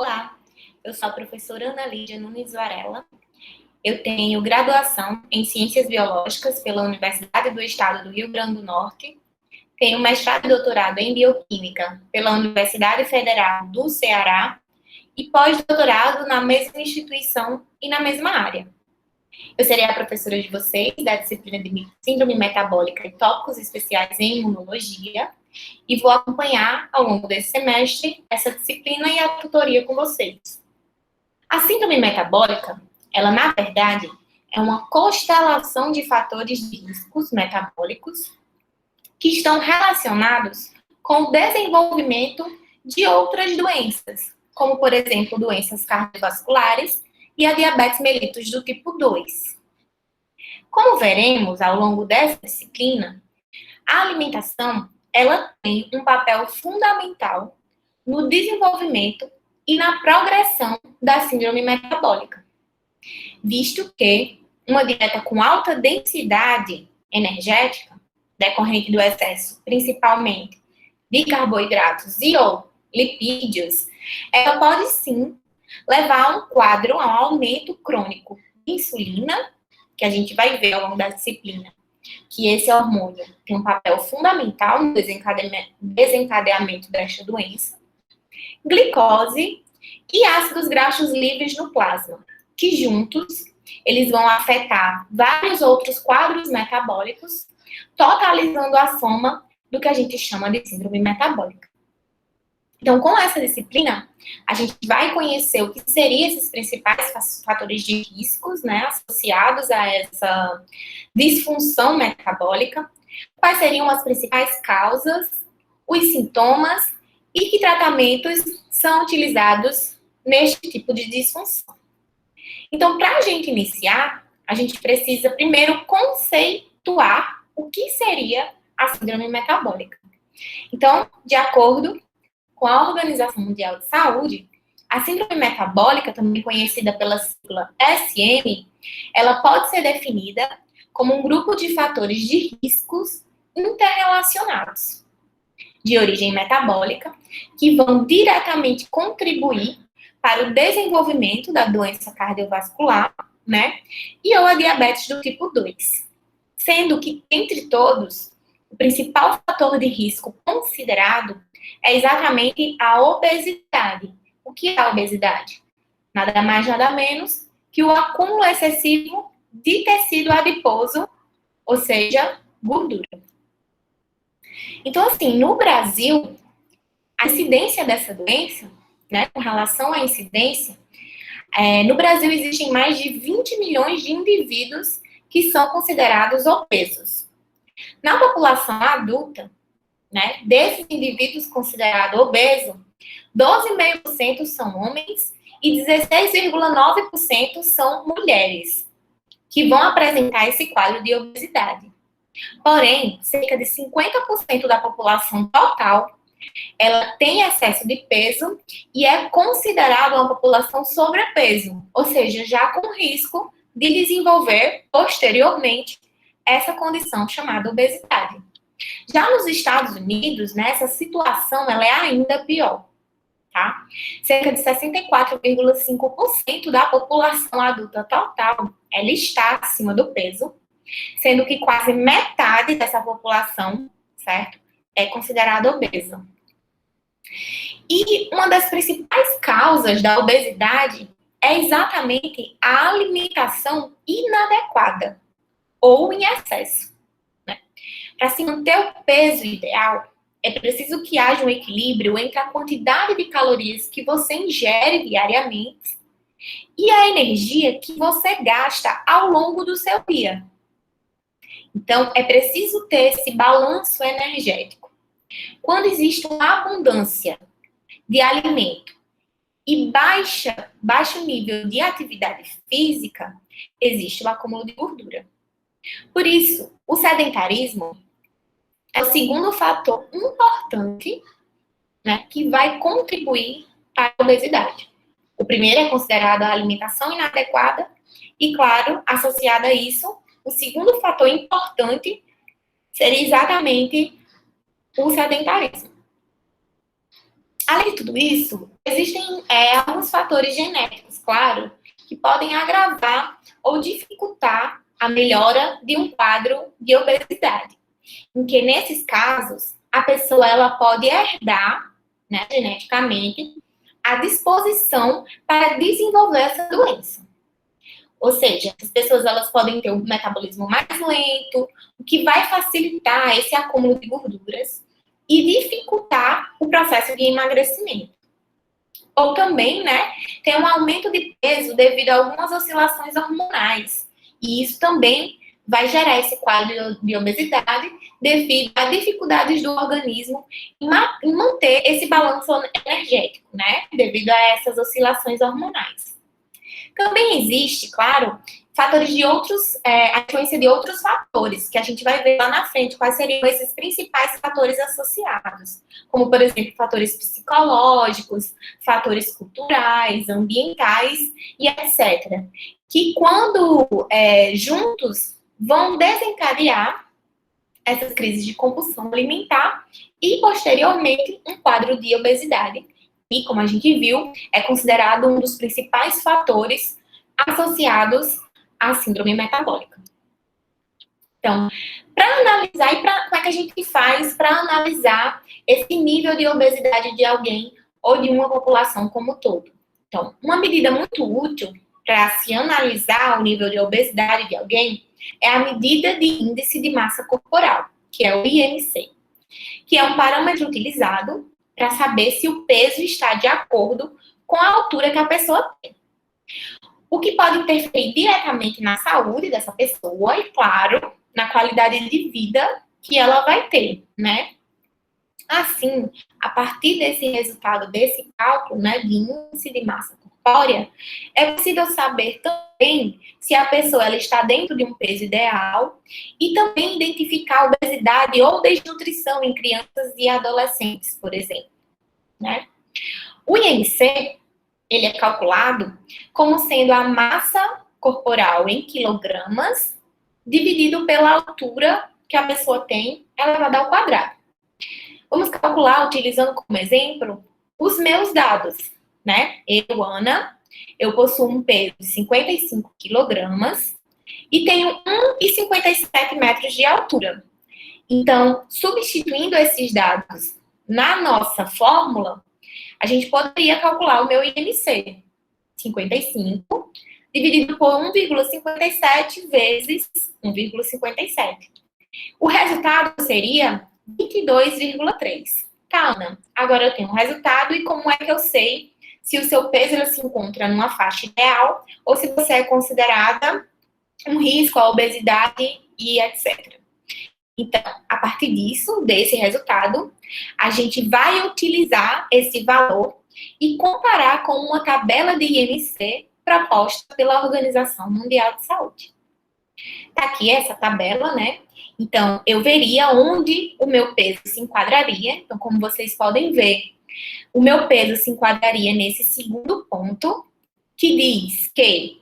Olá, eu sou a professora Ana Lídia Nunes Varela. Eu tenho graduação em Ciências Biológicas pela Universidade do Estado do Rio Grande do Norte. Tenho mestrado e doutorado em Bioquímica pela Universidade Federal do Ceará e pós-doutorado na mesma instituição e na mesma área. Eu serei a professora de vocês da disciplina de Síndrome Metabólica e Tópicos Especiais em Imunologia e vou acompanhar ao longo desse semestre essa disciplina e a tutoria com vocês. A síndrome metabólica, ela na verdade é uma constelação de fatores de riscos metabólicos que estão relacionados com o desenvolvimento de outras doenças, como por exemplo doenças cardiovasculares e a diabetes mellitus do tipo 2. Como veremos ao longo dessa disciplina, a alimentação ela tem um papel fundamental no desenvolvimento e na progressão da síndrome metabólica, visto que uma dieta com alta densidade energética, decorrente do excesso principalmente de carboidratos e ou lipídios, ela pode sim levar a um quadro, a um aumento crônico de insulina, que a gente vai ver ao longo da disciplina, que esse hormônio tem um papel fundamental no desencadeamento desta doença, glicose e ácidos graxos livres no plasma, que juntos eles vão afetar vários outros quadros metabólicos, totalizando a soma do que a gente chama de síndrome metabólica. Então, com essa disciplina, a gente vai conhecer o que seriam esses principais fatores de riscos, né, associados a essa disfunção metabólica, quais seriam as principais causas, os sintomas e que tratamentos são utilizados neste tipo de disfunção. Então, para a gente iniciar, a gente precisa primeiro conceituar o que seria a síndrome metabólica. Então, de acordo com a Organização Mundial de Saúde, a síndrome metabólica, também conhecida pela sigla SM, ela pode ser definida como um grupo de fatores de riscos interrelacionados, de origem metabólica, que vão diretamente contribuir para o desenvolvimento da doença cardiovascular, né, e ou a diabetes do tipo 2. Sendo que, entre todos, o principal fator de risco considerado é exatamente a obesidade. O que é a obesidade? Nada mais, nada menos que o acúmulo excessivo de tecido adiposo, ou seja, gordura. Então, assim, no Brasil, a incidência dessa doença, né, com relação à incidência, no Brasil existem mais de 20 milhões de indivíduos que são considerados obesos. Na população adulta, né, desses indivíduos considerados obesos, 12,5% são homens e 16,9% são mulheres, que vão apresentar esse quadro de obesidade. Porém, cerca de 50% da população total, ela tem excesso de peso e é considerada uma população sobrepeso, ou seja, já com risco de desenvolver posteriormente essa condição chamada obesidade. Já nos Estados Unidos, né, essa situação ela é ainda pior, tá? Cerca de 64,5% da população adulta total, ela está acima do peso, sendo que quase metade dessa população, certo, é considerada obesa. E uma das principais causas da obesidade é exatamente a alimentação inadequada ou em excesso. Para se manter o peso ideal, é preciso que haja um equilíbrio entre a quantidade de calorias que você ingere diariamente e a energia que você gasta ao longo do seu dia. Então, é preciso ter esse balanço energético. Quando existe uma abundância de alimento e baixo nível de atividade física, existe o acúmulo de gordura. Por isso, o sedentarismo é o segundo fator importante, né, que vai contribuir para a obesidade. O primeiro é considerado a alimentação inadequada e, claro, associado a isso, o segundo fator importante seria exatamente o sedentarismo. Além de tudo isso, existem alguns fatores genéticos, claro, que podem agravar ou dificultar a melhora de um quadro de obesidade. Em que, nesses casos, a pessoa ela pode herdar, né, geneticamente, a disposição para desenvolver essa doença. Ou seja, as pessoas elas podem ter um metabolismo mais lento, o que vai facilitar esse acúmulo de gorduras e dificultar o processo de emagrecimento. Ou também, né, tem um aumento de peso devido a algumas oscilações hormonais. E isso também vai gerar esse quadro de obesidade devido a dificuldades do organismo em manter esse balanço energético, né, devido a essas oscilações hormonais. Também existe, claro, fatores de outros, a influência de outros fatores, que a gente vai ver lá na frente quais seriam esses principais fatores associados, como, por exemplo, fatores psicológicos, fatores culturais, ambientais e etc. Que quando juntos vão desencadear essas crises de compulsão alimentar e, posteriormente, um quadro de obesidade. E, como a gente viu, é considerado um dos principais fatores associados à síndrome metabólica. Então, para analisar, como é que a gente faz para analisar esse nível de obesidade de alguém ou de uma população como um todo? Então, uma medida muito útil para se analisar o nível de obesidade de alguém é a medida de índice de massa corporal, que é o IMC, que é um parâmetro utilizado para saber se o peso está de acordo com a altura que a pessoa tem. O que pode interferir diretamente na saúde dessa pessoa e, claro, na qualidade de vida que ela vai ter, né? Assim, a partir desse resultado, desse cálculo, né, de índice de massa corpórea, é possível saber também se a pessoa ela está dentro de um peso ideal e também identificar obesidade ou desnutrição em crianças e adolescentes, por exemplo, né? O IMC, ele é calculado como sendo a massa corporal em quilogramas dividido pela altura que a pessoa tem elevada ao quadrado. Vamos calcular utilizando como exemplo os meus dados, né? Eu, Ana, eu possuo um peso de 55 quilogramas e tenho 1,57 metros de altura. Então, substituindo esses dados na nossa fórmula, a gente poderia calcular o meu IMC, 55, dividido por 1,57 vezes 1,57. O resultado seria 22,3. Tá, Ana? Agora eu tenho um resultado e como é que eu sei se o seu peso ele se encontra numa faixa ideal ou se você é considerada um risco à obesidade e etc. Então, a partir disso, desse resultado, a gente vai utilizar esse valor e comparar com uma tabela de IMC proposta pela Organização Mundial de Saúde. Tá aqui essa tabela, né? Então, eu veria onde o meu peso se enquadraria. Então, como vocês podem ver, o meu peso se enquadraria nesse segundo ponto, que diz que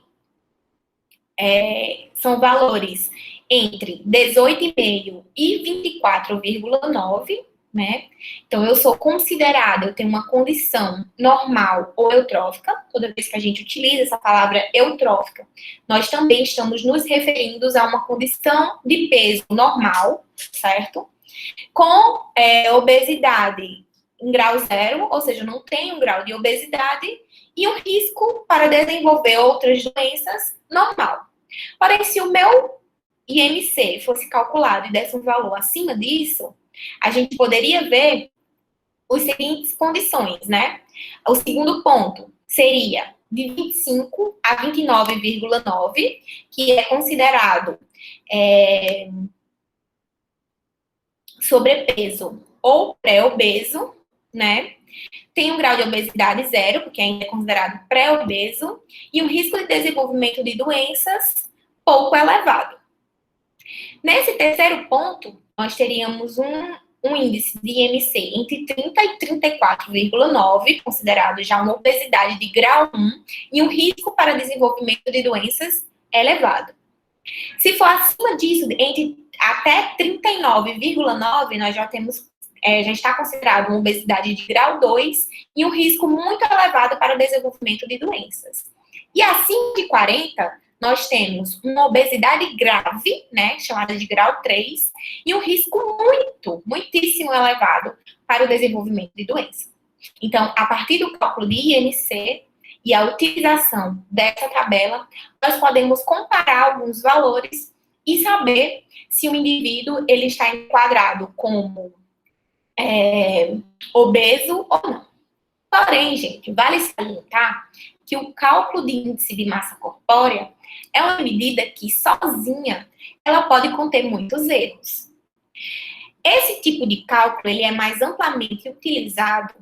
são valores entre 18,5 e 24,9, né? Então, eu sou considerada, eu tenho uma condição normal ou eutrófica. Toda vez que a gente utiliza essa palavra eutrófica, nós também estamos nos referindo a uma condição de peso normal, certo? Com obesidade em grau zero, ou seja, não tem um grau de obesidade, e um risco para desenvolver outras doenças normal. Porém, se o meu IMC fosse calculado e desse um valor acima disso, a gente poderia ver as seguintes condições, né? O segundo ponto seria de 25 a 29,9, que é considerado sobrepeso ou pré-obeso, né? Tem um grau de obesidade zero, porque ainda é considerado pré-obeso, e um risco de desenvolvimento de doenças pouco elevado. Nesse terceiro ponto, nós teríamos um índice de IMC entre 30 e 34,9, considerado já uma obesidade de grau 1, e um risco para desenvolvimento de doenças elevado. Se for acima disso, entre até 39,9, nós já já está considerado uma obesidade de grau 2 e um risco muito elevado para o desenvolvimento de doenças. E acima de 40, nós temos uma obesidade grave, né, chamada de grau 3, e um risco muitíssimo elevado para o desenvolvimento de doença. Então, a partir do cálculo de IMC e a utilização dessa tabela, nós podemos comparar alguns valores e saber se o indivíduo ele está enquadrado como obeso ou não. Porém, gente, vale salientar que o cálculo de índice de massa corpórea é uma medida que, sozinha, ela pode conter muitos erros. Esse tipo de cálculo ele é mais amplamente utilizado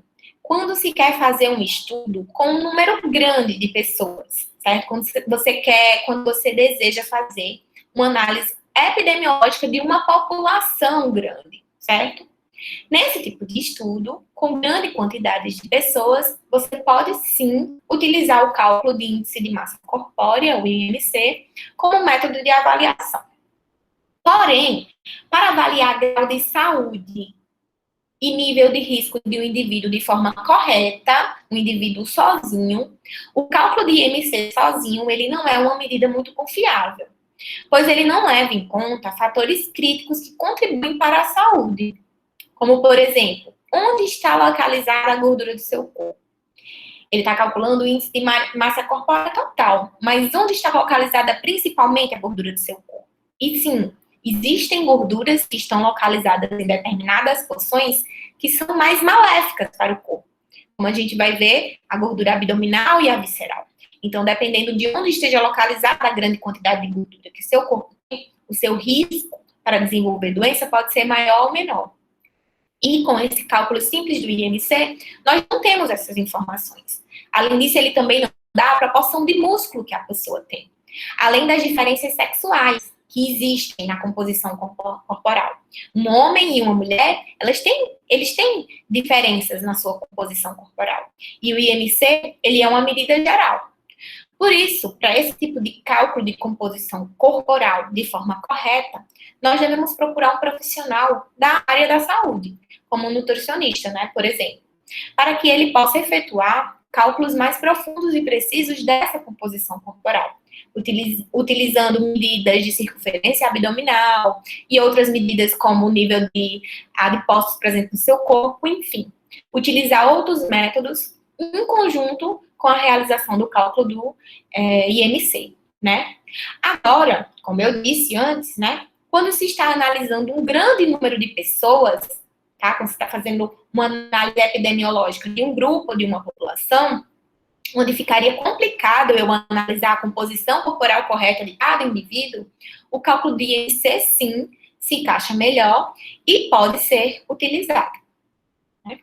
quando se quer fazer um estudo com um número grande de pessoas, certo? Quando você deseja fazer uma análise epidemiológica de uma população grande, certo? Nesse tipo de estudo, com grande quantidade de pessoas, você pode sim utilizar o cálculo de índice de massa corpórea, o IMC, como método de avaliação. Porém, para avaliar grau de saúde e nível de risco de um indivíduo de forma correta, um indivíduo sozinho, o cálculo de IMC sozinho, ele não é uma medida muito confiável, pois ele não leva em conta fatores críticos que contribuem para a saúde, como, por exemplo, onde está localizada a gordura do seu corpo. Ele está calculando o índice de massa corpórea total, mas onde está localizada principalmente a gordura do seu corpo? E sim, existem gorduras que estão localizadas em determinadas porções que são mais maléficas para o corpo. Como a gente vai ver, a gordura abdominal e a visceral. Então, dependendo de onde esteja localizada a grande quantidade de gordura que seu corpo tem, o seu risco para desenvolver doença pode ser maior ou menor. E com esse cálculo simples do IMC, nós não temos essas informações. Além disso, ele também não dá a proporção de músculo que a pessoa tem. Além das diferenças sexuais que existem na composição corporal. Um homem e uma mulher, eles têm diferenças na sua composição corporal. E o IMC, ele é uma medida geral. Por isso, para esse tipo de cálculo de composição corporal de forma correta, nós devemos procurar um profissional da área da saúde, como um nutricionista, né, por exemplo, para que ele possa efetuar cálculos mais profundos e precisos dessa composição corporal, utilizando medidas de circunferência abdominal e outras medidas como o nível de adipócitos presentes no seu corpo, enfim, utilizar outros métodos em conjunto com a realização do cálculo do IMC, né? Agora, como eu disse antes, né, quando se está analisando um grande número de pessoas, tá? Quando se está fazendo uma análise epidemiológica de um grupo ou de uma população, onde ficaria complicado eu analisar a composição corporal correta de cada indivíduo, o cálculo de IMC, sim, se encaixa melhor e pode ser utilizado. Né?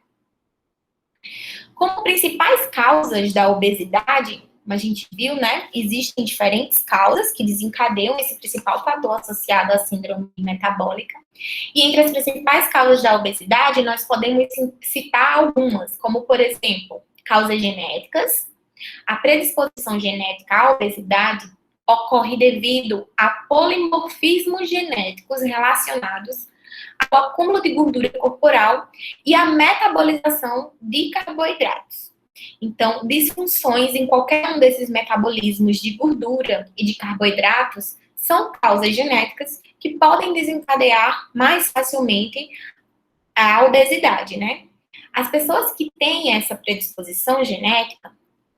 Como principais causas da obesidade, como a gente viu, né, existem diferentes causas que desencadeiam esse principal fator associado à síndrome metabólica. E entre as principais causas da obesidade, nós podemos citar algumas, como, por exemplo, causas genéticas. A predisposição genética à obesidade ocorre devido a polimorfismos genéticos relacionados ao acúmulo de gordura corporal e à metabolização de carboidratos. Então, disfunções em qualquer um desses metabolismos de gordura e de carboidratos são causas genéticas que podem desencadear mais facilmente a obesidade, né? As pessoas que têm essa predisposição genética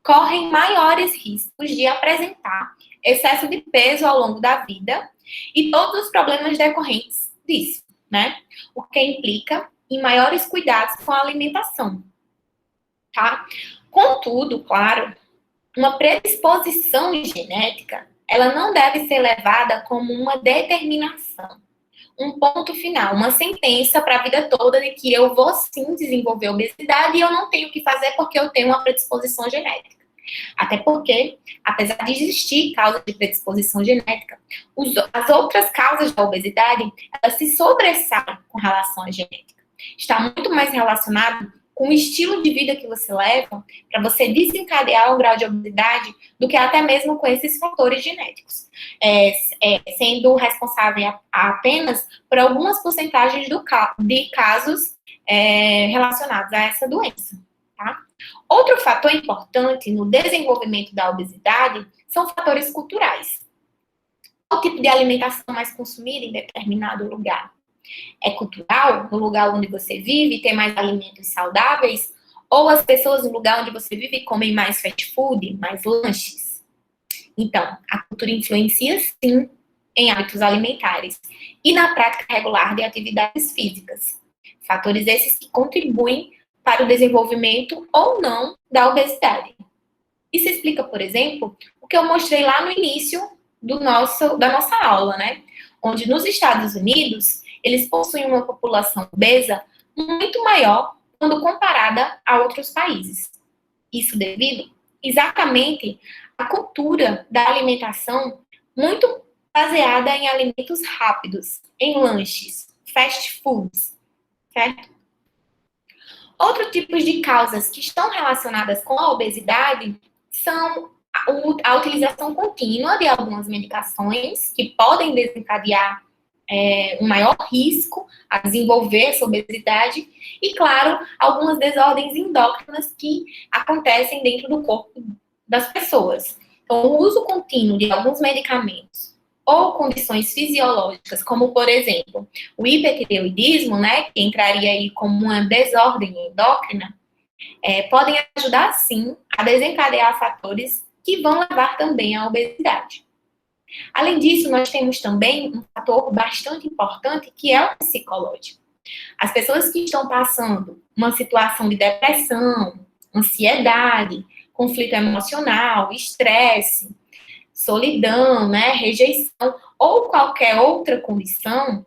correm maiores riscos de apresentar excesso de peso ao longo da vida e todos os problemas decorrentes disso, né? O que implica em maiores cuidados com a alimentação, tá? Contudo, claro, uma predisposição genética, ela não deve ser levada como uma determinação, um ponto final, uma sentença para a vida toda de que eu vou sim desenvolver obesidade e eu não tenho o que fazer porque eu tenho uma predisposição genética. Até porque, apesar de existir causa de predisposição genética, as outras causas da obesidade, elas se sobressaem com relação à genética. Está muito mais relacionado com o estilo de vida que você leva para você desencadear o grau de obesidade do que até mesmo com esses fatores genéticos, sendo responsável apenas por algumas porcentagens de casos relacionados a essa doença, tá? Outro fator importante no desenvolvimento da obesidade são fatores culturais. Qual tipo de alimentação mais consumida em determinado lugar? É cultural, no lugar onde você vive, tem mais alimentos saudáveis? Ou as pessoas no lugar onde você vive comem mais fast food, mais lanches? Então, a cultura influencia sim em hábitos alimentares e na prática regular de atividades físicas. Fatores esses que contribuem para o desenvolvimento ou não da obesidade. Isso explica, por exemplo, o que eu mostrei lá no início da nossa aula, né? Onde nos Estados Unidos, eles possuem uma população obesa muito maior quando comparada a outros países. Isso devido exatamente à cultura da alimentação muito baseada em alimentos rápidos, em lanches, fast foods, certo? Outros tipos de causas que estão relacionadas com a obesidade são a utilização contínua de algumas medicações que podem desencadear um maior risco a desenvolver essa obesidade e, claro, algumas desordens endócrinas que acontecem dentro do corpo das pessoas. Então, o uso contínuo de alguns medicamentos ou condições fisiológicas, como, por exemplo, o hipertireoidismo, né, que entraria aí como uma desordem endócrina, podem ajudar, sim, a desencadear fatores que vão levar também à obesidade. Além disso, nós temos também um fator bastante importante, que é o psicológico. As pessoas que estão passando uma situação de depressão, ansiedade, conflito emocional, estresse, solidão, né, rejeição ou qualquer outra condição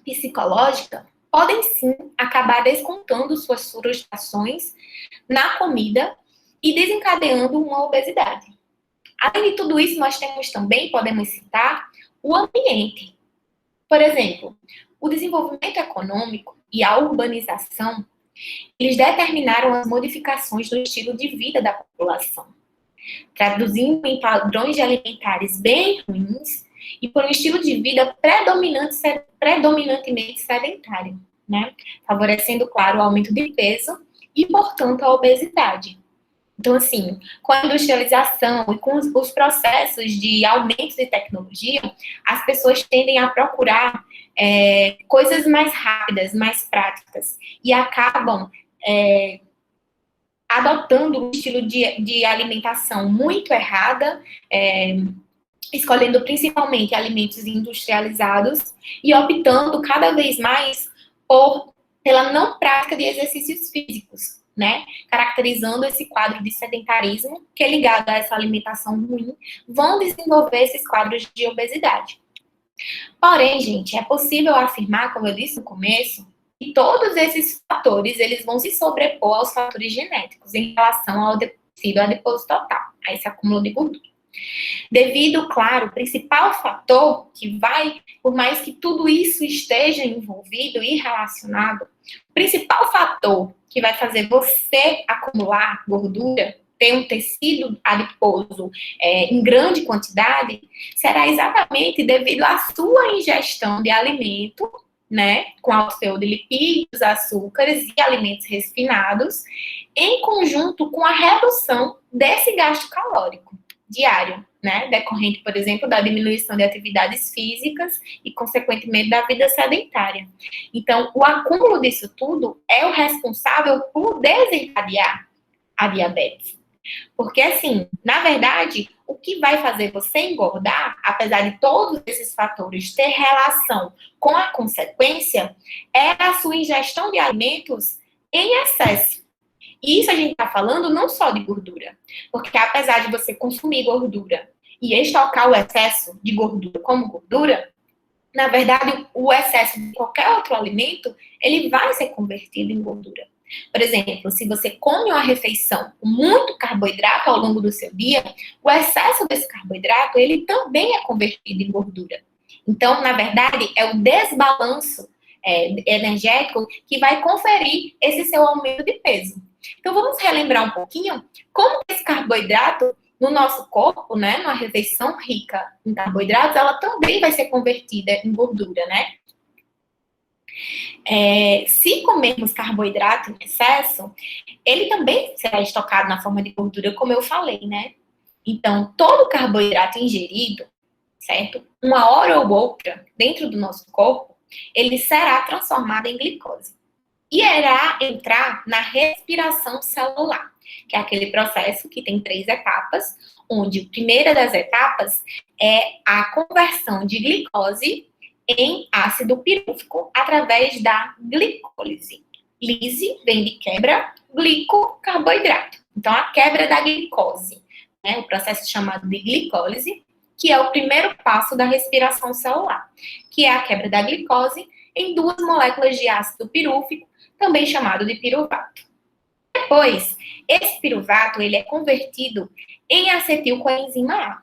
psicológica, podem sim acabar descontando suas frustrações na comida e desencadeando uma obesidade. Além de tudo isso, nós temos também, podemos citar, o ambiente. Por exemplo, o desenvolvimento econômico e a urbanização, eles determinaram as modificações do estilo de vida da população, traduzindo em padrões de alimentares bem ruins e por um estilo de vida predominantemente sedentário, né? Favorecendo, claro, o aumento de peso e, portanto, a obesidade. Então, assim, com a industrialização e com os processos de aumento de tecnologia, as pessoas tendem a procurar coisas mais rápidas, mais práticas, e acabam adotando um estilo de alimentação muito errada, escolhendo principalmente alimentos industrializados e optando cada vez mais pela não prática de exercícios físicos, né? Caracterizando esse quadro de sedentarismo, que é ligado a essa alimentação ruim, vão desenvolver esses quadros de obesidade. Porém, gente, é possível afirmar, como eu disse no começo, que todos esses fatores, eles vão se sobrepor aos fatores genéticos em relação ao tecido adiposo total, a esse acúmulo de gordura. Devido, claro, o principal fator que vai, por mais que tudo isso esteja envolvido e relacionado, o principal fator que vai fazer você acumular gordura, ter um tecido adiposo em grande quantidade, será exatamente devido à sua ingestão de alimento, né, com alto teor de lipídios, açúcares e alimentos refinados, em conjunto com a redução desse gasto calórico diário, né, decorrente, por exemplo, da diminuição de atividades físicas e, consequentemente, da vida sedentária. Então, o acúmulo disso tudo é o responsável por desencadear a diabetes. Porque, assim, na verdade, o que vai fazer você engordar, apesar de todos esses fatores ter relação com a consequência, é a sua ingestão de alimentos em excesso. E isso a gente está falando não só de gordura, porque apesar de você consumir gordura e estocar o excesso de gordura como gordura, na verdade, o excesso de qualquer outro alimento, ele vai ser convertido em gordura. Por exemplo, se você come uma refeição com muito carboidrato ao longo do seu dia, o excesso desse carboidrato, ele também é convertido em gordura. Então, na verdade, é o desbalanço energético que vai conferir esse seu aumento de peso. Então, vamos relembrar um pouquinho como esse carboidrato no nosso corpo, né, numa refeição rica em carboidratos, ela também vai ser convertida em gordura, né? Se comermos carboidrato em excesso, ele também será estocado na forma de gordura, como eu falei, né? Então, todo carboidrato ingerido, certo? Uma hora ou outra, dentro do nosso corpo, ele será transformado em glicose. E irá entrar na respiração celular, que é aquele processo que tem 3 etapas, onde a primeira das etapas é a conversão de glicose em ácido pirúvico através da glicólise. Lise vem de quebra, glico, carboidrato. Então, a quebra da glicose, né? O processo chamado de glicólise, que é o primeiro passo da respiração celular, que é a quebra da glicose em 2 moléculas de ácido pirúvico, também chamado de piruvato. Depois, esse piruvato ele é convertido em acetilcoenzima A.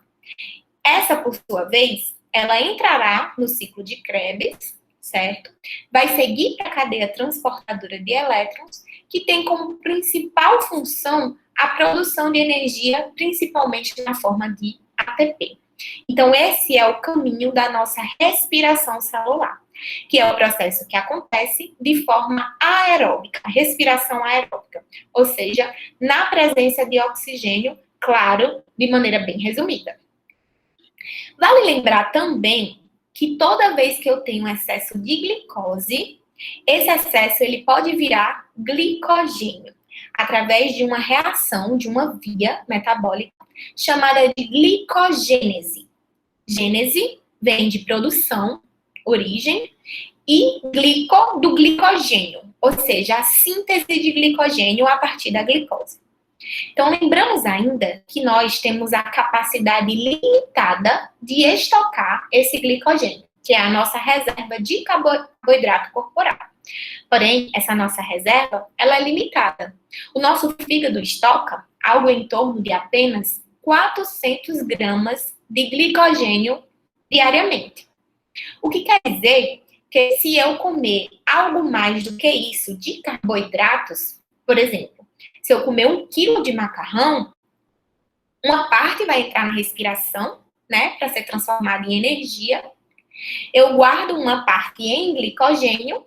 Essa, por sua vez, ela entrará no ciclo de Krebs, certo? Vai seguir para a cadeia transportadora de elétrons, que tem como principal função a produção de energia, principalmente na forma de ATP. Então, esse é o caminho da nossa respiração celular, que é o processo que acontece de forma aeróbica, respiração aeróbica, ou seja, na presença de oxigênio, claro, de maneira bem resumida. Vale lembrar também que toda vez que eu tenho excesso de glicose, esse excesso ele pode virar glicogênio, através de uma reação, de uma via metabólica, chamada de glicogênese. Gênese vem de produção, origem, e glico, do glicogênio, ou seja, a síntese de glicogênio a partir da glicose. Então, lembramos ainda que nós temos a capacidade limitada de estocar esse glicogênio, que é a nossa reserva de carboidrato corporal. Porém, essa nossa reserva, ela é limitada. O nosso fígado estoca algo em torno de apenas 400 gramas de glicogênio diariamente. O que quer dizer que se eu comer algo mais do que isso de carboidratos, por exemplo, se eu comer 1 quilo de macarrão, uma parte vai entrar na respiração, né, para ser transformada em energia. Eu guardo uma parte em glicogênio,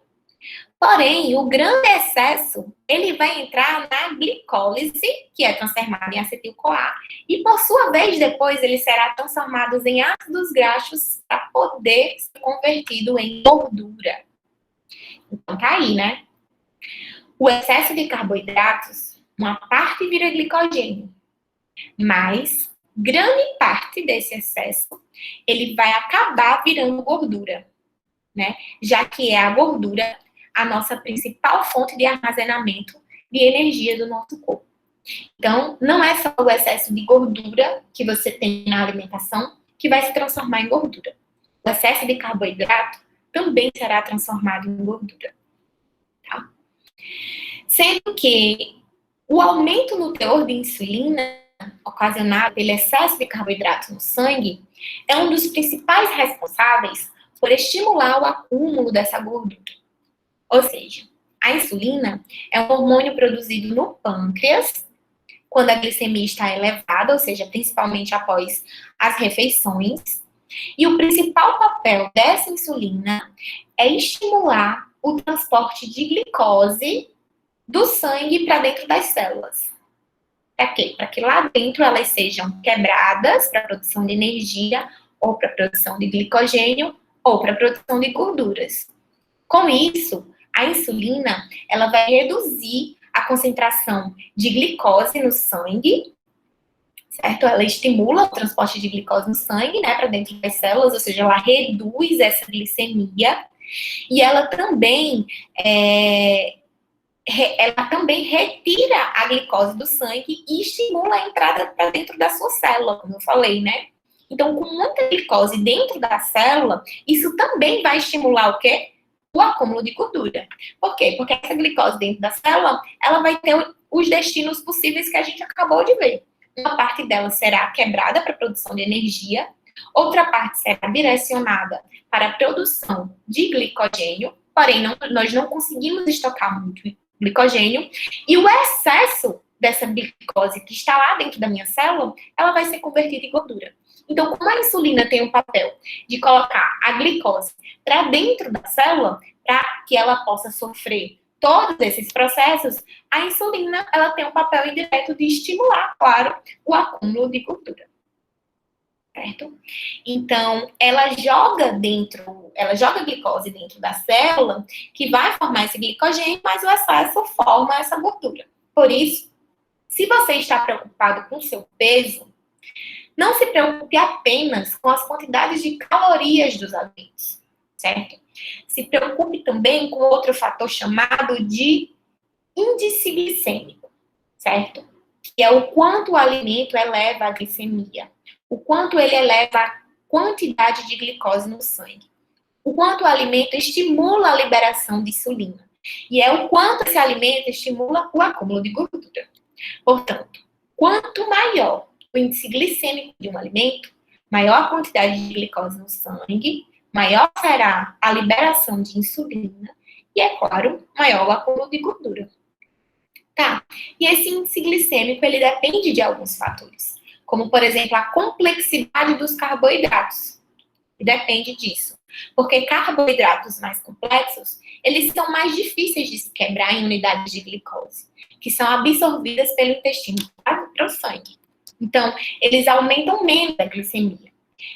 porém, o grande excesso, ele vai entrar na glicólise, que é transformada em acetil-CoA, e por sua vez, depois, ele será transformado em ácidos graxos para poder ser convertido em gordura. Então, tá aí, né? O excesso de carboidratos, uma parte vira glicogênio, mas grande parte desse excesso, ele vai acabar virando gordura, né? Já que é a gordura a nossa principal fonte de armazenamento de energia do nosso corpo. Então, não é só o excesso de gordura que você tem na alimentação que vai se transformar em gordura. O excesso de carboidrato também será transformado em gordura. Tá? Sendo que o aumento no teor de insulina, ocasionado pelo excesso de carboidrato no sangue, é um dos principais responsáveis por estimular o acúmulo dessa gordura. Ou seja, a insulina é um hormônio produzido no pâncreas, quando a glicemia está elevada, ou seja, principalmente após as refeições. E o principal papel dessa insulina é estimular o transporte de glicose do sangue para dentro das células. Para quê? Para que lá dentro elas sejam quebradas para a produção de energia, ou para a produção de glicogênio, ou para a produção de gorduras. Com isso, a insulina ela vai reduzir a concentração de glicose no sangue, certo? Ela estimula o transporte de glicose no sangue, né, para dentro das células, ou seja, ela reduz essa glicemia, e ela também retira a glicose do sangue e estimula a entrada para dentro da sua célula, como eu falei, né? Então, com muita glicose dentro da célula, isso também vai estimular o quê? O acúmulo de gordura. Por quê? Porque essa glicose dentro da célula, ela vai ter os destinos possíveis que a gente acabou de ver. Uma parte dela será quebrada para a produção de energia, outra parte será direcionada para a produção de glicogênio, porém, nós não conseguimos estocar muito glicogênio, e o excesso dessa glicose que está lá dentro da minha célula, ela vai ser convertida em gordura. Então, como a insulina tem o papel de colocar a glicose para dentro da célula, para que ela possa sofrer todos esses processos, a insulina ela tem um papel indireto de estimular, claro, o acúmulo de gordura. Certo? Então, ela joga glicose dentro da célula, que vai formar esse glicogênio, mas o excesso forma essa gordura. Por isso, se você está preocupado com o seu peso, não se preocupe apenas com as quantidades de calorias dos alimentos, certo? Se preocupe também com outro fator chamado de índice glicêmico, certo? Que é o quanto o alimento eleva a glicemia, o quanto ele eleva a quantidade de glicose no sangue, o quanto o alimento estimula a liberação de insulina, e é o quanto esse alimento estimula o acúmulo de gordura. Portanto, quanto maior o índice glicêmico de um alimento, maior a quantidade de glicose no sangue, maior será a liberação de insulina e, é claro, maior o acúmulo de gordura. Tá? E esse índice glicêmico, ele depende de alguns fatores, como, por exemplo, a complexidade dos carboidratos. Depende disso. Porque carboidratos mais complexos, eles são mais difíceis de se quebrar em unidades de glicose, que são absorvidas pelo intestino para o sangue. Então, eles aumentam menos a glicemia.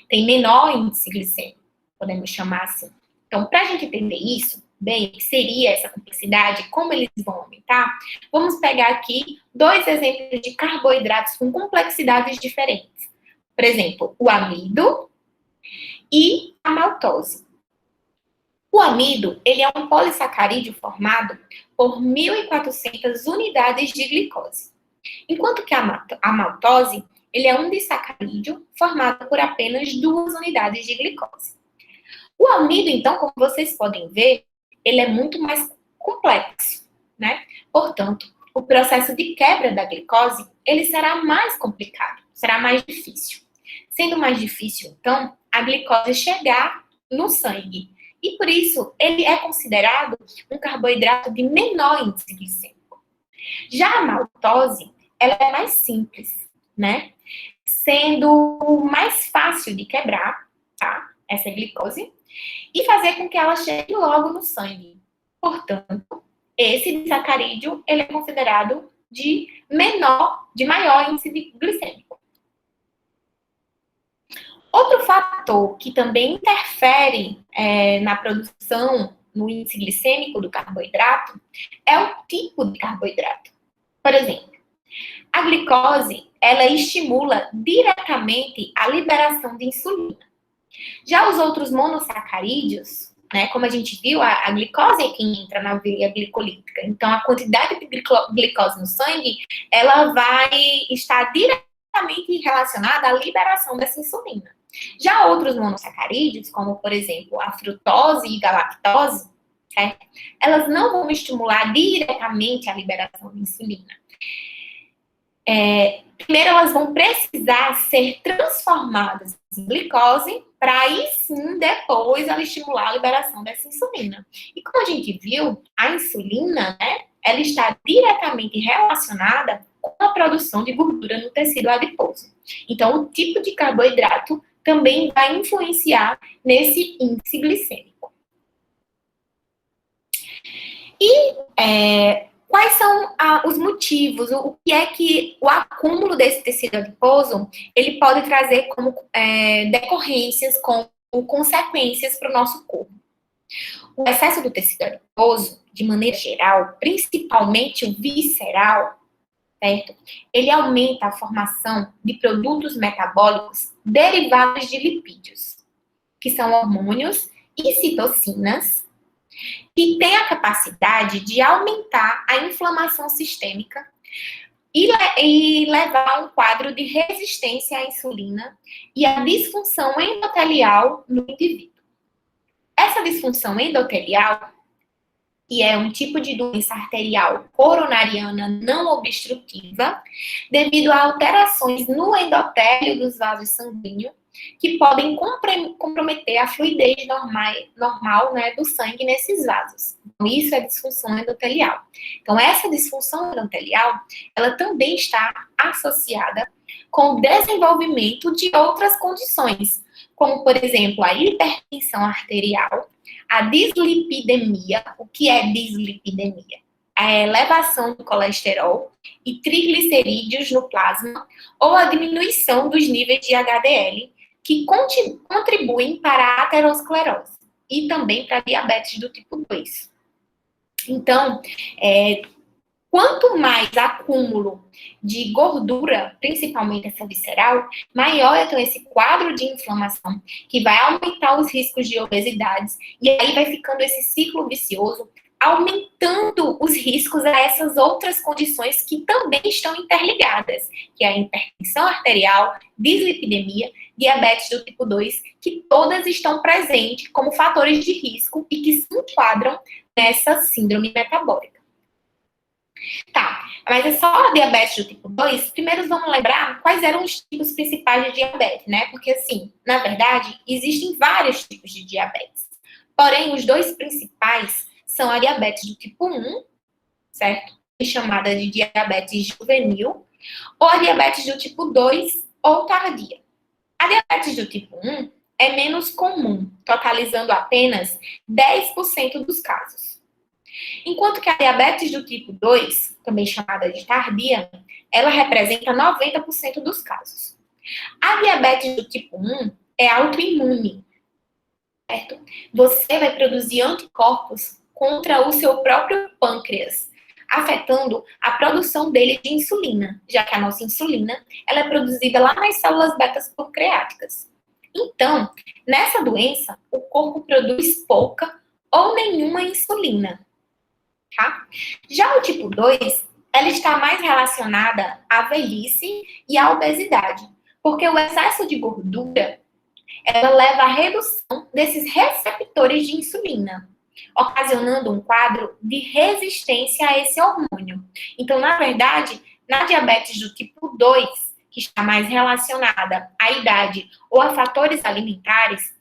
Tem menor índice glicêmico, podemos chamar assim. Então, para a gente entender isso, bem, o que seria essa complexidade, como eles vão aumentar, vamos pegar aqui 2 exemplos de carboidratos com complexidades diferentes. Por exemplo, o amido e a maltose. O amido, ele é um polissacarídeo formado por 1.400 unidades de glicose. Enquanto que a maltose, ele é um disacarídeo formado por apenas 2 unidades de glicose. O amido, então, como vocês podem ver, ele é muito mais complexo, né? Portanto, o processo de quebra da glicose, ele será mais complicado, será mais difícil. Sendo mais difícil, então, a glicose chegar no sangue. E por isso, ele é considerado um carboidrato de menor índice glicêmico. Já a maltose, ela é mais simples, né? Sendo mais fácil de quebrar, tá? Essa glicose, e fazer com que ela chegue logo no sangue. Portanto, esse disacarídeo, ele é considerado de maior índice de glicêmico. Outro fator que também interfere na produção, no índice glicêmico do carboidrato, é o tipo de carboidrato. Por exemplo, a glicose, ela estimula diretamente a liberação de insulina. Já os outros monossacarídeos, né, como a gente viu, a glicose é quem entra na veia glicolítica. Então, a quantidade de glicose no sangue, ela vai estar diretamente relacionada à liberação dessa insulina. Já outros monossacarídeos, como, por exemplo, a frutose e a lactose, certo? Elas não vão estimular diretamente a liberação de insulina. Primeiro, elas vão precisar ser transformadas em glicose para aí sim, depois, ela estimular a liberação dessa insulina. E como a gente viu, a insulina, né, ela está diretamente relacionada com a produção de gordura no tecido adiposo. Então, o tipo de carboidrato também vai influenciar nesse índice glicêmico. E quais são os motivos? O que é que o acúmulo desse tecido adiposo ele pode trazer como decorrências, como consequências para o nosso corpo? O excesso do tecido adiposo, de maneira geral, principalmente o visceral, certo? Ele aumenta a formação de produtos metabólicos derivados de lipídios, que são hormônios e citocinas, que tem a capacidade de aumentar a inflamação sistêmica e levar a um quadro de resistência à insulina e à disfunção endotelial no indivíduo. Essa disfunção endotelial, que é um tipo de doença arterial coronariana não obstrutiva, devido a alterações no endotélio dos vasos sanguíneos, que podem comprometer a fluidez normal, né, do sangue nesses vasos. Então, isso é disfunção endotelial. Então, essa disfunção endotelial, ela também está associada com o desenvolvimento de outras condições, como, por exemplo, a hipertensão arterial, a dislipidemia. O que é dislipidemia? A elevação do colesterol e triglicerídeos no plasma ou a diminuição dos níveis de HDL, que contribuem para a aterosclerose e também para a diabetes do tipo 2. Então, quanto mais acúmulo de gordura, principalmente essa visceral, maior é então esse quadro de inflamação, que vai aumentar os riscos de obesidade, e aí vai ficando esse ciclo vicioso, aumentando os riscos a essas outras condições que também estão interligadas, que é a hipertensão arterial, dislipidemia, diabetes do tipo 2, que todas estão presentes como fatores de risco e que se enquadram nessa síndrome metabólica. Tá, mas é só a diabetes do tipo 2? Primeiro vamos lembrar quais eram os tipos principais de diabetes, né? Porque, assim, na verdade, existem vários tipos de diabetes. Porém, os dois principais são a diabetes do tipo 1, certo? Chamada de diabetes juvenil, ou a diabetes do tipo 2 ou tardia. A diabetes do tipo 1 é menos comum, totalizando apenas 10% dos casos. Enquanto que a diabetes do tipo 2, também chamada de tardia, ela representa 90% dos casos. A diabetes do tipo 1 é autoimune, certo? Você vai produzir anticorpos contra o seu próprio pâncreas, afetando a produção dele de insulina, já que a nossa insulina ela é produzida lá nas células beta-pancreáticas. Então, nessa doença, o corpo produz pouca ou nenhuma insulina. Tá? Já o tipo 2, ela está mais relacionada à velhice e à obesidade, porque o excesso de gordura ela leva à redução desses receptores de insulina, ocasionando um quadro de resistência a esse hormônio. Então, na verdade, na diabetes do tipo 2, que está mais relacionada à idade ou a fatores alimentares,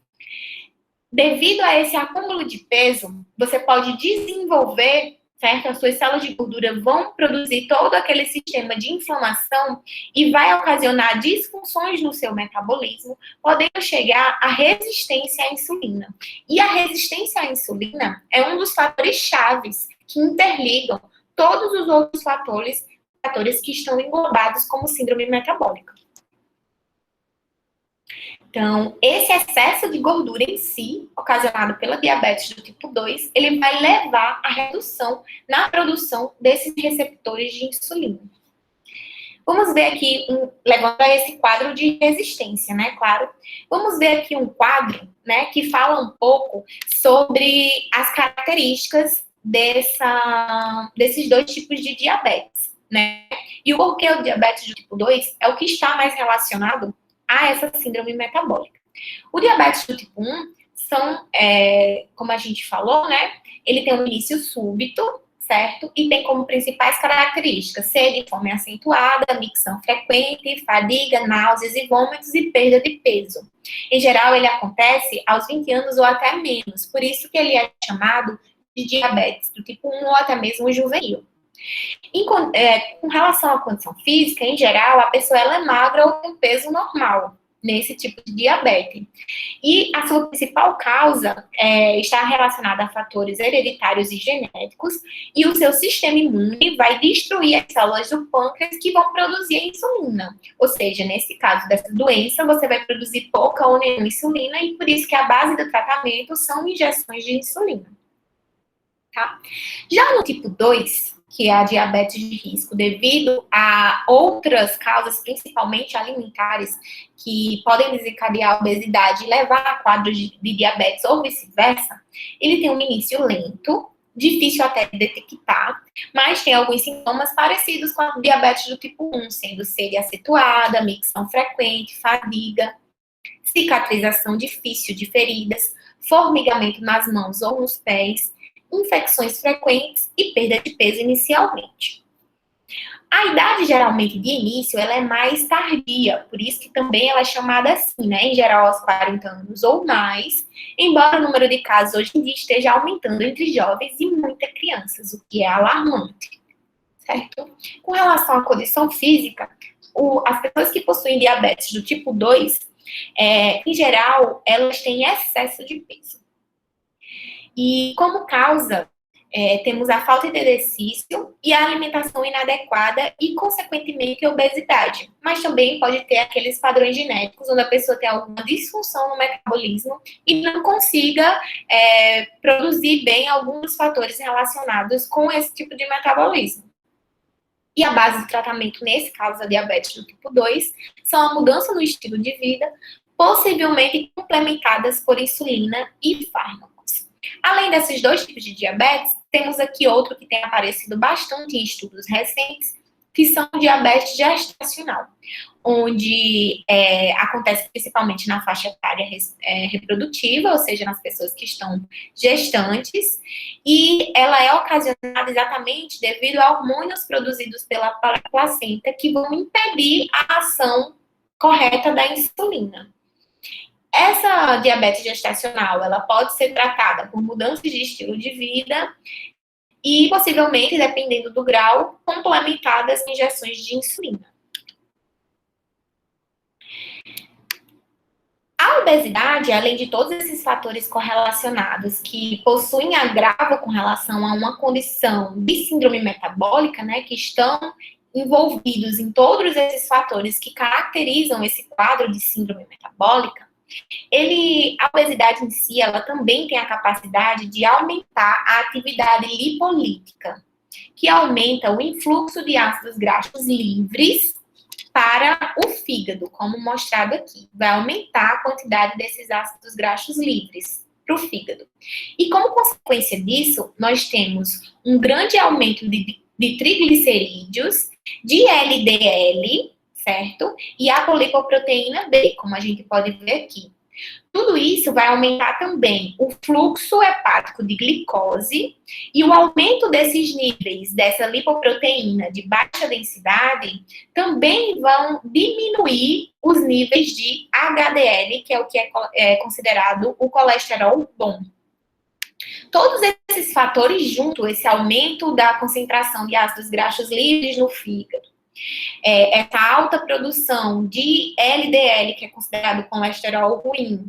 devido a esse acúmulo de peso, você pode desenvolver, certo? As suas células de gordura vão produzir todo aquele sistema de inflamação e vai ocasionar disfunções no seu metabolismo, podendo chegar à resistência à insulina. E a resistência à insulina é um dos fatores chaves que interligam todos os outros fatores que estão englobados como síndrome metabólica. Então, esse excesso de gordura em si, ocasionado pela diabetes do tipo 2, ele vai levar à redução na produção desses receptores de insulina. Vamos ver aqui, levando a esse quadro de resistência, né, claro. Vamos ver aqui um quadro, né, que fala um pouco sobre as características desses dois tipos de diabetes, né. E o porquê o diabetes do tipo 2 é o que está mais relacionado a essa síndrome metabólica. O diabetes do tipo 1 são, como a gente falou, né, ele tem um início súbito, certo? E tem como principais características sede, fome acentuada, micção frequente, fadiga, náuseas e vômitos e perda de peso. Em geral, ele acontece aos 20 anos ou até menos, por isso que ele é chamado de diabetes do tipo 1 ou até mesmo juvenil. Com relação à condição física, em geral, a pessoa ela é magra ou com peso normal nesse tipo de diabetes. E a sua principal causa está relacionada a fatores hereditários e genéticos, e o seu sistema imune vai destruir as células do pâncreas que vão produzir a insulina. Ou seja, nesse caso dessa doença, você vai produzir pouca ou nenhuma insulina, e por isso que a base do tratamento são injeções de insulina. Tá? Já no tipo 2, que é a diabetes de risco, devido a outras causas, principalmente alimentares, que podem desencadear a obesidade e levar a quadros de diabetes ou vice-versa, ele tem um início lento, difícil até de detectar, mas tem alguns sintomas parecidos com a diabetes do tipo 1, sendo sede acentuada, micção frequente, fadiga, cicatrização difícil de feridas, formigamento nas mãos ou nos pés, infecções frequentes e perda de peso inicialmente. A idade, geralmente, de início, ela é mais tardia, por isso que também ela é chamada assim, né? Em geral, aos 40 anos ou mais, embora o número de casos hoje em dia esteja aumentando entre jovens e muitas crianças, o que é alarmante, certo? Com relação à condição física, as pessoas que possuem diabetes do tipo 2, em geral, elas têm excesso de peso. E como causa, temos a falta de exercício e a alimentação inadequada e, consequentemente, a obesidade. Mas também pode ter aqueles padrões genéticos onde a pessoa tem alguma disfunção no metabolismo e não consiga produzir bem alguns dos fatores relacionados com esse tipo de metabolismo. E a base do tratamento, nesse caso, a diabetes do tipo 2, são a mudança no estilo de vida, possivelmente complementadas por insulina e fármacos. Além desses dois tipos de diabetes, temos aqui outro que tem aparecido bastante em estudos recentes, que são diabetes gestacional, onde acontece principalmente na faixa etária reprodutiva, ou seja, nas pessoas que estão gestantes, e ela é ocasionada exatamente devido a hormônios produzidos pela placenta que vão impedir a ação correta da insulina. Essa diabetes gestacional, ela pode ser tratada por mudanças de estilo de vida e, possivelmente, dependendo do grau, complementadas com injeções de insulina. A obesidade, além de todos esses fatores correlacionados que possuem agravo com relação a uma condição de síndrome metabólica, né, que estão envolvidos em todos esses fatores que caracterizam esse quadro de síndrome metabólica, a obesidade em si, ela também tem a capacidade de aumentar a atividade lipolítica, que aumenta o influxo de ácidos graxos livres para o fígado, como mostrado aqui. Vai aumentar a quantidade desses ácidos graxos livres para o fígado. E como consequência disso, nós temos um grande aumento de triglicerídeos, de LDL, certo? E a apolipoproteína B, como a gente pode ver aqui. Tudo isso vai aumentar também o fluxo hepático de glicose e o aumento desses níveis dessa lipoproteína de baixa densidade também vão diminuir os níveis de HDL, que é o que é considerado o colesterol bom. Todos esses fatores juntos, esse aumento da concentração de ácidos graxos livres no fígado, essa alta produção de LDL, que é considerado colesterol ruim,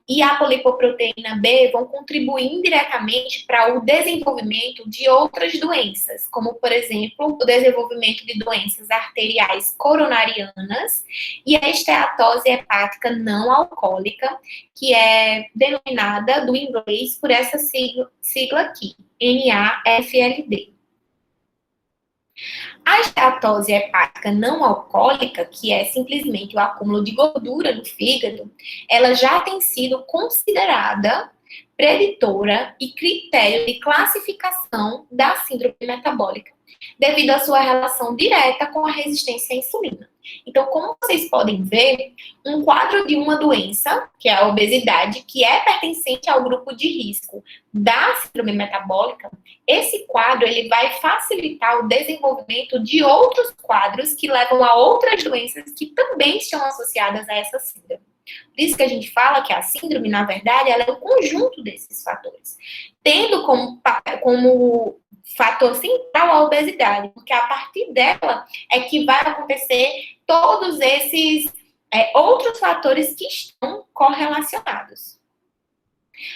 e a polipoproteína B vão contribuir indiretamente para o desenvolvimento de outras doenças, como, por exemplo, o desenvolvimento de doenças arteriais coronarianas e a esteatose hepática não alcoólica, que é denominada do inglês por essa sigla aqui, NAFLD. A esteatose hepática não alcoólica, que é simplesmente o acúmulo de gordura no fígado, ela já tem sido considerada preditora e critério de classificação da síndrome metabólica, devido à sua relação direta com a resistência à insulina. Então, como vocês podem ver, um quadro de uma doença, que é a obesidade, que é pertencente ao grupo de risco da síndrome metabólica, esse quadro ele vai facilitar o desenvolvimento de outros quadros que levam a outras doenças que também estão associadas a essa síndrome. Por isso que a gente fala que a síndrome, na verdade, ela é um conjunto desses fatores, tendo como fator central a obesidade, porque a partir dela é que vai acontecer todos esses outros fatores que estão correlacionados.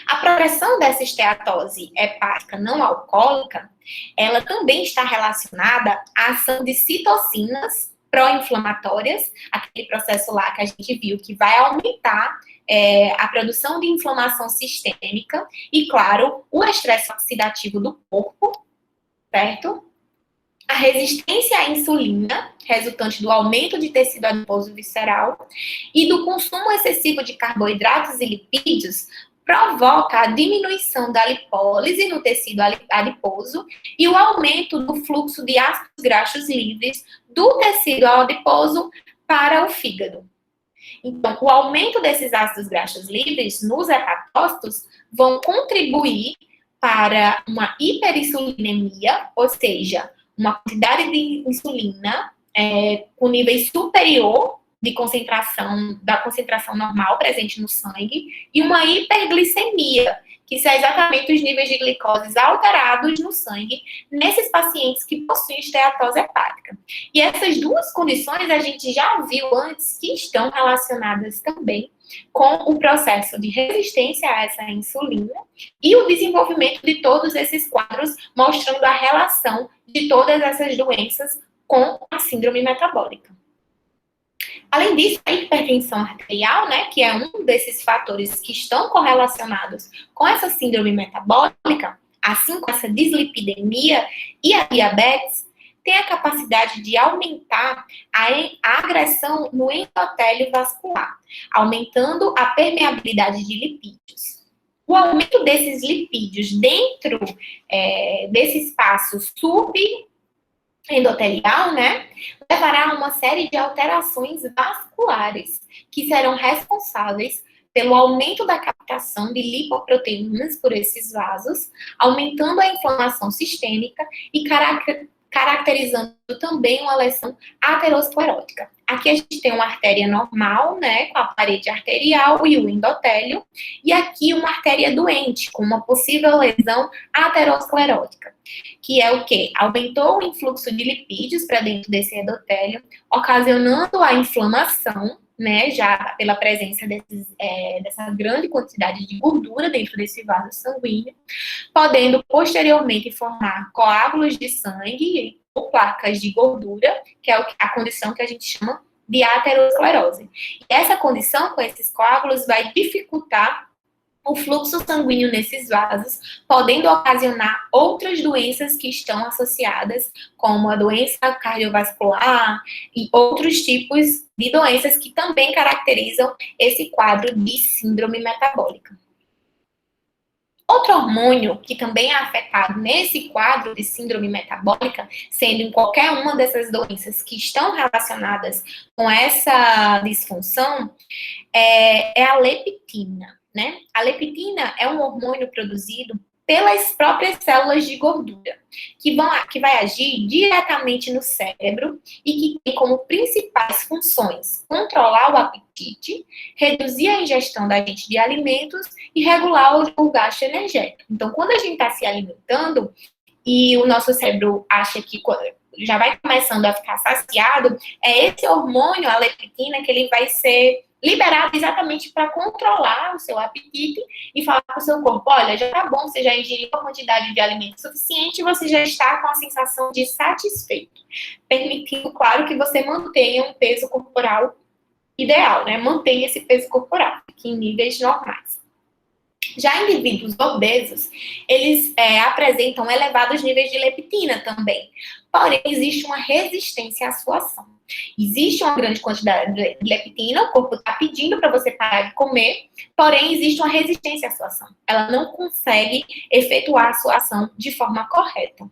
A progressão dessa esteatose hepática não alcoólica, ela também está relacionada à ação de citocinas pró-inflamatórias, aquele processo lá que a gente viu que vai aumentar a produção de inflamação sistêmica e, claro, o estresse oxidativo do corpo, certo? A resistência à insulina, resultante do aumento de tecido adiposo visceral, e do consumo excessivo de carboidratos e lipídios, provoca a diminuição da lipólise no tecido adiposo e o aumento do fluxo de ácidos graxos livres do tecido adiposo para o fígado. Então, o aumento desses ácidos graxos livres nos hepatócitos vão contribuir para uma hiperinsulinemia, ou seja, uma quantidade de insulina com níveis superior da concentração normal presente no sangue, e uma hiperglicemia, que são exatamente os níveis de glicose alterados no sangue nesses pacientes que possuem esteatose hepática. E essas duas condições a gente já viu antes que estão relacionadas também com o processo de resistência a essa insulina e o desenvolvimento de todos esses quadros, mostrando a relação de todas essas doenças com a síndrome metabólica. Além disso, a hipertensão arterial, né, que é um desses fatores que estão correlacionados com essa síndrome metabólica, assim como essa dislipidemia e a diabetes, tem a capacidade de aumentar a agressão no endotélio vascular, aumentando a permeabilidade de lipídios. O aumento desses lipídios dentro desse espaço endotelial, né, levará a uma série de alterações vasculares que serão responsáveis pelo aumento da captação de lipoproteínas por esses vasos, aumentando a inflamação sistêmica e caracterizando também uma lesão aterosclerótica. Aqui a gente tem uma artéria normal, né, com a parede arterial e o endotélio, e aqui uma artéria doente, com uma possível lesão aterosclerótica, que é o quê? Aumentou o influxo de lipídios para dentro desse endotélio, ocasionando a inflamação, né, já pela presença dessa grande quantidade de gordura dentro desse vaso sanguíneo, podendo posteriormente formar coágulos de sangue ou placas de gordura, que é a condição que a gente chama de aterosclerose. E essa condição, com esses coágulos, vai dificultar o fluxo sanguíneo nesses vasos, podendo ocasionar outras doenças que estão associadas, como a doença cardiovascular e outros tipos de doenças que também caracterizam esse quadro de síndrome metabólica. Outro hormônio que também é afetado nesse quadro de síndrome metabólica, sendo em qualquer uma dessas doenças que estão relacionadas com essa disfunção, é a leptina, né? A leptina é um hormônio produzido pelas próprias células de gordura, que vai agir diretamente no cérebro e que tem como principais funções controlar o apetite, reduzir a ingestão da gente de alimentos e regular o gasto energético. Então, quando a gente está se alimentando e o nosso cérebro acha que já vai começando a ficar saciado, é esse hormônio, a leptina, que ele vai ser liberado exatamente para controlar o seu apetite e falar para o seu corpo, olha, já tá bom, você já ingeriu a quantidade de alimento suficiente, você já está com a sensação de satisfeito, permitindo, claro, que você mantenha um peso corporal ideal, né? Mantenha esse peso corporal aqui em níveis normais. Já indivíduos obesos, eles apresentam elevados níveis de leptina também. Porém, existe uma resistência à sua ação. Existe uma grande quantidade de leptina, o corpo está pedindo para você parar de comer, porém, existe uma resistência à sua ação. Ela não consegue efetuar a sua ação de forma correta.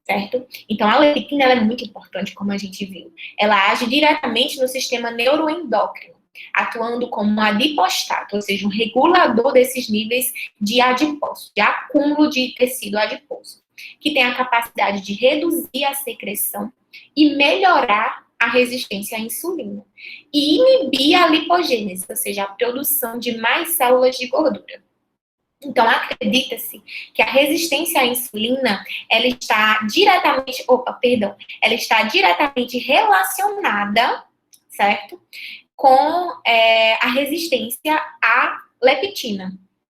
Certo? Então, a leptina ela é muito importante, como a gente viu. Ela age diretamente no sistema neuroendócrino, atuando como um adipostato, ou seja, um regulador desses níveis de adipose, de acúmulo de tecido adiposo, que tem a capacidade de reduzir a secreção e melhorar a resistência à insulina e inibir a lipogênese, ou seja, a produção de mais células de gordura. Então, acredita-se que a resistência à insulina, ela está diretamente relacionada, certo? Com a resistência à leptina,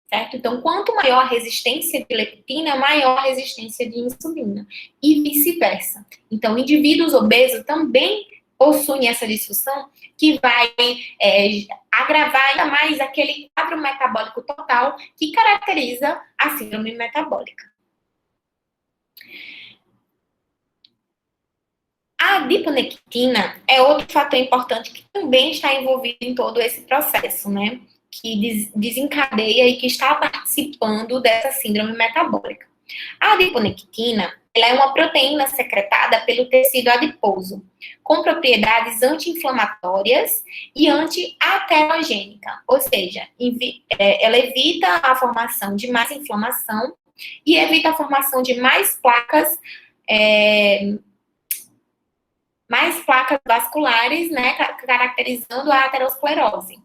certo? Então, quanto maior a resistência de leptina, maior a resistência de insulina, e vice-versa. Então, indivíduos obesos também possuem essa disfunção que vai agravar ainda mais aquele quadro metabólico total que caracteriza a síndrome metabólica. A adiponectina é outro fator importante que também está envolvido em todo esse processo, né? Que desencadeia e que está participando dessa síndrome metabólica. A adiponectina, ela é uma proteína secretada pelo tecido adiposo, com propriedades anti-inflamatórias e anti-aterogênica, ou seja, ela evita a formação de mais inflamação e evita a formação de mais placas vasculares, né, caracterizando a aterosclerose.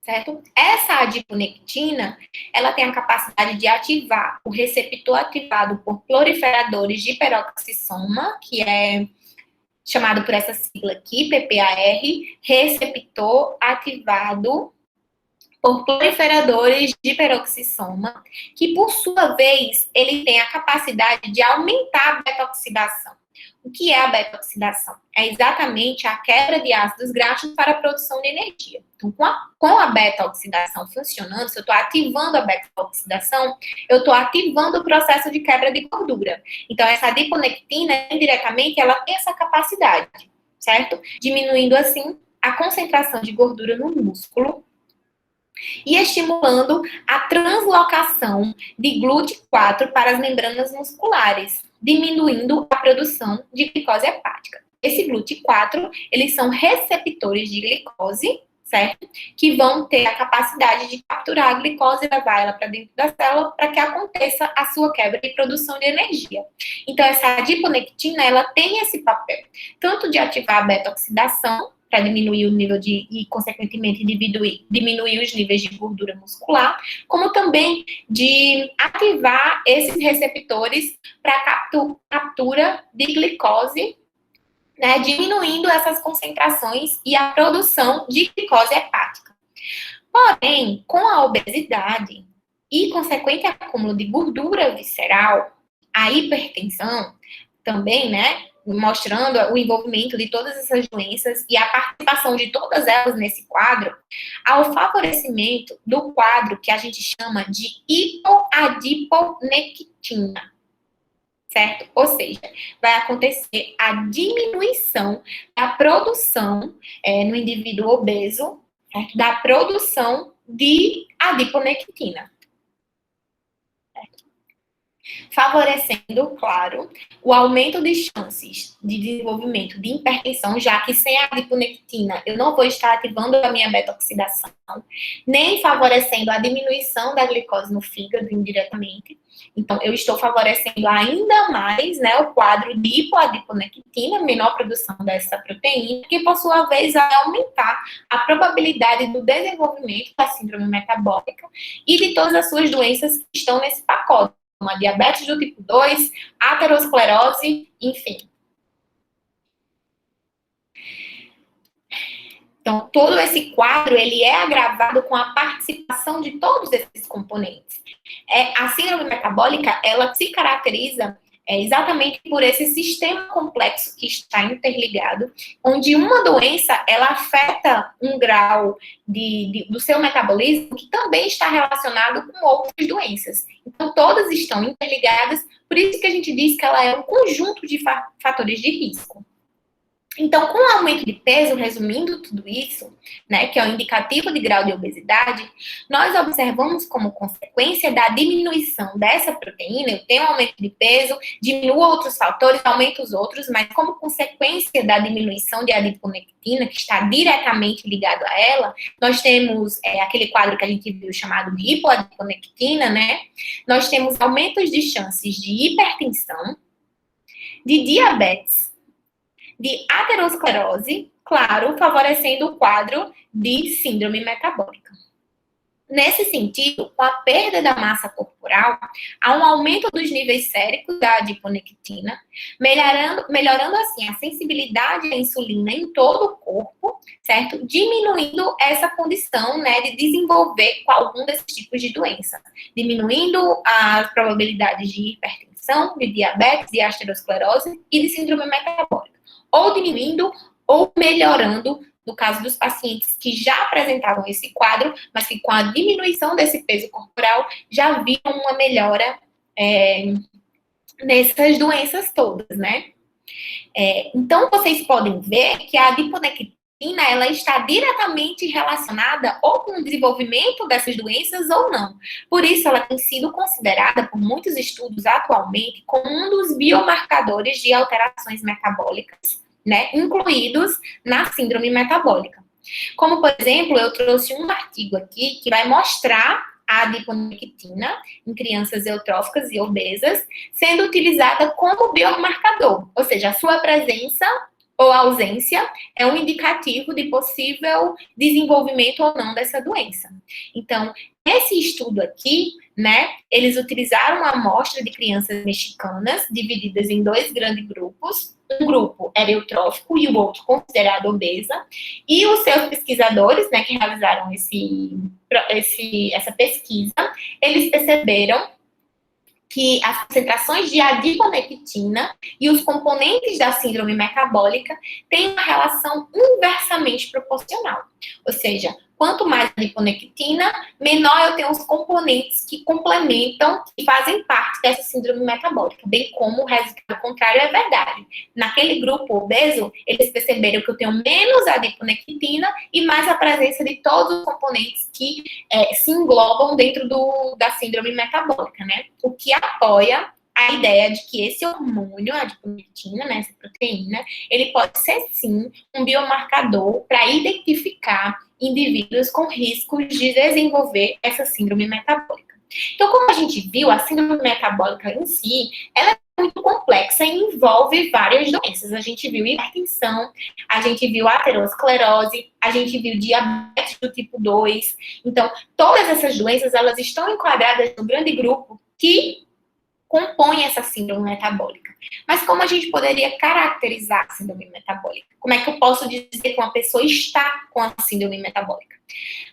certo? Essa adiponectina, ela tem a capacidade de ativar o receptor ativado por proliferadores de peroxissoma, que é chamado por essa sigla aqui, PPAR, receptor ativado por proliferadores de peroxissoma, que por sua vez, ele tem a capacidade de aumentar a beta-oxidação. O que é a beta-oxidação? É exatamente a quebra de ácidos graxos para a produção de energia. Então, com a beta-oxidação funcionando, se eu estou ativando a beta-oxidação, eu estou ativando o processo de quebra de gordura. Então, essa adiponectina, indiretamente, ela tem essa capacidade, certo? Diminuindo, assim, a concentração de gordura no músculo e estimulando a translocação de GLUT4 para as membranas musculares, diminuindo a produção de glicose hepática. Esse GLUT4, eles são receptores de glicose, certo? Que vão ter a capacidade de capturar a glicose e levar ela para dentro da célula para que aconteça a sua quebra e produção de energia. Então, essa adiponectina, ela tem esse papel, tanto de ativar a beta-oxidação, para diminuir o nível e, consequentemente, diminuir os níveis de gordura muscular, como também de ativar esses receptores para captura de glicose, né, diminuindo essas concentrações e a produção de glicose hepática. Porém, com a obesidade e consequente acúmulo de gordura visceral, a hipertensão também, né, mostrando o envolvimento de todas essas doenças e a participação de todas elas nesse quadro, ao favorecimento do quadro que a gente chama de hipoadiponectina, certo? Ou seja, vai acontecer a diminuição da produção no indivíduo obeso, certo? Da produção de adiponectina. Favorecendo, claro, o aumento de chances de desenvolvimento de hipertensão, já que sem a adiponectina eu não vou estar ativando a minha beta-oxidação, nem favorecendo a diminuição da glicose no fígado indiretamente. Então, eu estou favorecendo ainda mais, né, o quadro de hipoadiponectina, menor produção dessa proteína, que por sua vez vai aumentar a probabilidade do desenvolvimento da síndrome metabólica e de todas as suas doenças que estão nesse pacote, como a diabetes do tipo 2, aterosclerose, enfim. Então, todo esse quadro, ele é agravado com a participação de todos esses componentes. A síndrome metabólica, ela se caracteriza exatamente por esse sistema complexo que está interligado, onde uma doença, ela afeta um grau do seu metabolismo que também está relacionado com outras doenças. Então, todas estão interligadas, por isso que a gente diz que ela é um conjunto de fatores de risco. Então, com o aumento de peso, resumindo tudo isso, né, que é o indicativo de grau de obesidade, nós observamos como consequência da diminuição dessa proteína, eu tenho um aumento de peso, diminuo outros fatores, aumento os outros, mas como consequência da diminuição de adiponectina, que está diretamente ligado a ela, nós temos aquele quadro que a gente viu chamado de hipoadiponectina, né? Nós temos aumentos de chances de hipertensão, de diabetes, de aterosclerose, claro, favorecendo o quadro de síndrome metabólica. Nesse sentido, com a perda da massa corporal, há um aumento dos níveis séricos da adiponectina, melhorando assim a sensibilidade à insulina em todo o corpo, certo? Diminuindo essa condição, né, de desenvolver algum desses tipos de doença, diminuindo as probabilidades de hipertensão, de diabetes, de aterosclerose e de síndrome metabólica, ou diminuindo ou melhorando no caso dos pacientes que já apresentavam esse quadro, mas que com a diminuição desse peso corporal já viam uma melhora nessas doenças todas, né? Então, vocês podem ver que a adiponectina, ela está diretamente relacionada ou com o desenvolvimento dessas doenças ou não. Por isso, ela tem sido considerada por muitos estudos atualmente como um dos biomarcadores de alterações metabólicas, né, incluídos na síndrome metabólica. Como, por exemplo, eu trouxe um artigo aqui que vai mostrar a adiponectina em crianças eutróficas e obesas sendo utilizada como biomarcador, ou seja, a sua presença ou ausência é um indicativo de possível desenvolvimento ou não dessa doença. Então, esse estudo aqui, né, eles utilizaram uma amostra de crianças mexicanas, divididas em dois grandes grupos. Um grupo era eutrófico e o outro considerado obesa. E os seus pesquisadores, né, que realizaram essa pesquisa, eles perceberam que as concentrações de adiponectina e os componentes da síndrome metabólica têm uma relação inversamente proporcional. Ou seja, quanto mais adiponectina, menor eu tenho os componentes que complementam e fazem parte dessa síndrome metabólica, bem como o resultado contrário é verdade. Naquele grupo obeso, eles perceberam que eu tenho menos adiponectina e mais a presença de todos os componentes que se englobam dentro da síndrome metabólica, né? O que apoia a ideia de que esse hormônio, a adiponectina, né, essa proteína, ele pode ser sim um biomarcador para identificar indivíduos com riscos de desenvolver essa síndrome metabólica. Então, como a gente viu, a síndrome metabólica em si, ela é muito complexa e envolve várias doenças. A gente viu hipertensão, a gente viu aterosclerose, a gente viu diabetes do tipo 2. Então, todas essas doenças, elas estão enquadradas no grande grupo que compõe essa síndrome metabólica. Mas como a gente poderia caracterizar a síndrome metabólica? Como é que eu posso dizer que uma pessoa está com a síndrome metabólica?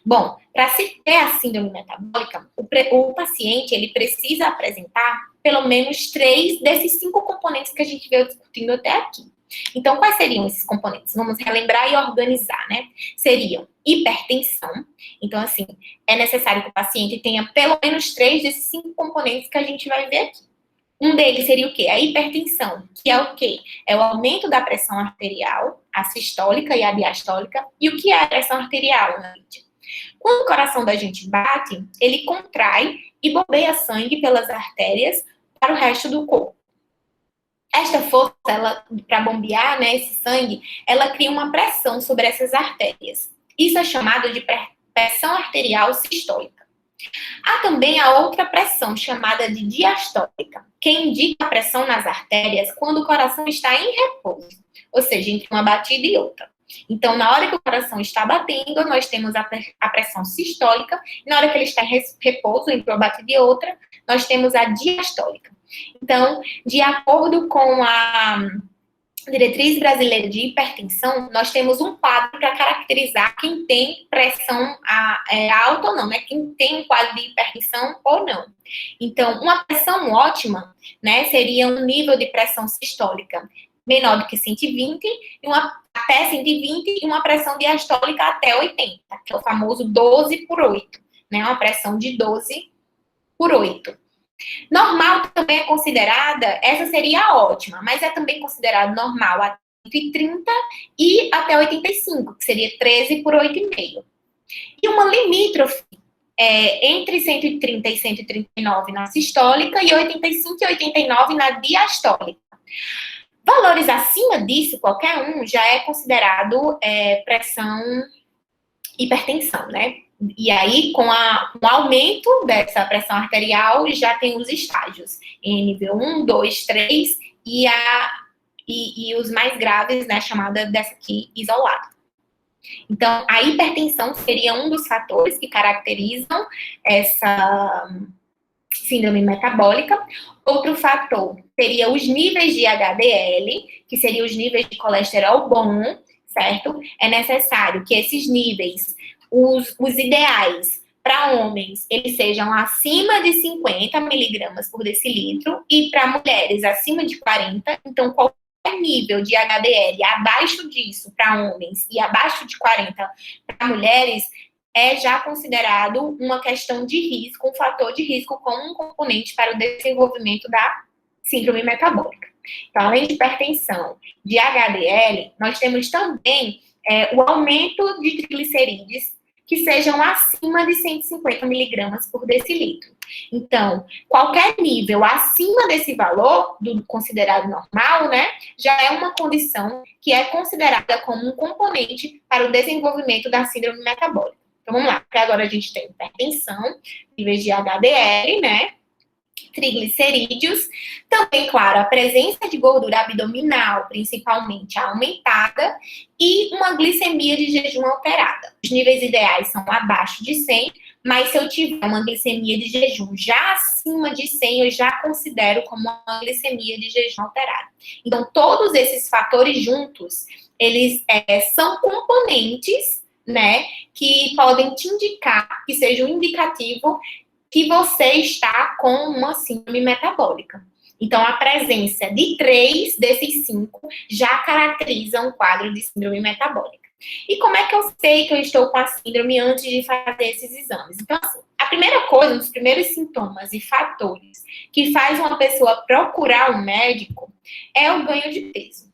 Bom, para se ter a síndrome metabólica, o paciente ele precisa apresentar pelo menos 3 desses 5 componentes que a gente veio discutindo até aqui. Então, quais seriam esses componentes? Vamos relembrar e organizar, né? Seriam hipertensão. Então, assim, é necessário que o paciente tenha pelo menos 3 desses 5 componentes que a gente vai ver aqui. Um deles seria o quê? A hipertensão, que é o quê? É o aumento da pressão arterial, a sistólica e a diastólica. E o que é a pressão arterial, Lídia? Quando o coração da gente bate, ele contrai e bombeia sangue pelas artérias para o resto do corpo. Esta força, para bombear, né, esse sangue, ela cria uma pressão sobre essas artérias. Isso é chamado de pressão arterial sistólica. Há também a outra pressão, chamada de diastólica, que indica a pressão nas artérias quando o coração está em repouso, ou seja, entre uma batida e outra. Então, na hora que o coração está batendo, nós temos a pressão sistólica, e na hora que ele está em repouso, entre uma batida e outra, nós temos a diastólica. Então, de acordo com a Diretriz Brasileira de Hipertensão, nós temos um quadro para caracterizar quem tem pressão alta ou não, né? Quem tem um quadro de hipertensão ou não. Então, uma pressão ótima, né, seria um nível de pressão sistólica menor do que 120, até 120 e uma pressão diastólica até 80, que é o famoso 12 por 8, né? Uma pressão de 12 por 8. Normal também é considerada, essa seria a ótima, mas é também considerado normal até 130 e até 85, que seria 13 por 8,5. E uma limítrofe entre 130 e 139 na sistólica e 85 e 89 na diastólica. Valores acima disso, qualquer um, já é considerado pressão hipertensão, né? E aí, com o aumento dessa pressão arterial, já tem os estágios. Em nível 1, 2, 3 e os mais graves, né, chamada dessa aqui, isolado. Então, a hipertensão seria um dos fatores que caracterizam essa síndrome metabólica. Outro fator seria os níveis de HDL, que seriam os níveis de colesterol bom, certo? É necessário que esses níveis, os ideais para homens, eles sejam acima de 50 miligramas por decilitro e para mulheres acima de 40. Então, qualquer nível de HDL abaixo disso para homens e abaixo de 40 para mulheres é já considerado uma questão de risco, um fator de risco como um componente para o desenvolvimento da síndrome metabólica. Então, além de hipertensão, de HDL, nós temos também o aumento de triglicerídeos que sejam acima de 150 miligramas por decilitro. Então, qualquer nível acima desse valor, do considerado normal, né, já é uma condição que é considerada como um componente para o desenvolvimento da síndrome metabólica. Então, vamos lá, porque agora a gente tem hipertensão, níveis de HDL, né, triglicerídeos, também, claro, a presença de gordura abdominal, principalmente aumentada, e uma glicemia de jejum alterada. Os níveis ideais são abaixo de 100, mas se eu tiver uma glicemia de jejum já acima de 100, eu já considero como uma glicemia de jejum alterada. Então, todos esses fatores juntos, eles são componentes, né, que podem te indicar, que seja um indicativo que você está com uma síndrome metabólica. Então, a presença de 3 desses 5 já caracteriza um quadro de síndrome metabólica. E como é que eu sei que eu estou com a síndrome antes de fazer esses exames? Então, assim, a primeira coisa, um dos primeiros sintomas e fatores que faz uma pessoa procurar um médico é o ganho de peso.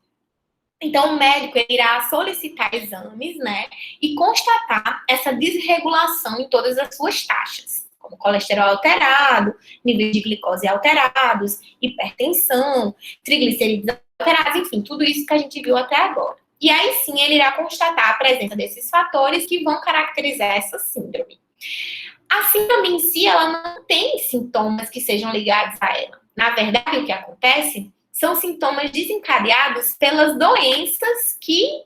Então, o médico irá solicitar exames, né, e constatar essa desregulação em todas as suas taxas, como colesterol alterado, nível de glicose alterados, hipertensão, triglicerídeos alterados, enfim, tudo isso que a gente viu até agora. E aí sim ele irá constatar a presença desses fatores que vão caracterizar essa síndrome. A síndrome em si, ela não tem sintomas que sejam ligados a ela. Na verdade, o que acontece são sintomas desencadeados pelas doenças que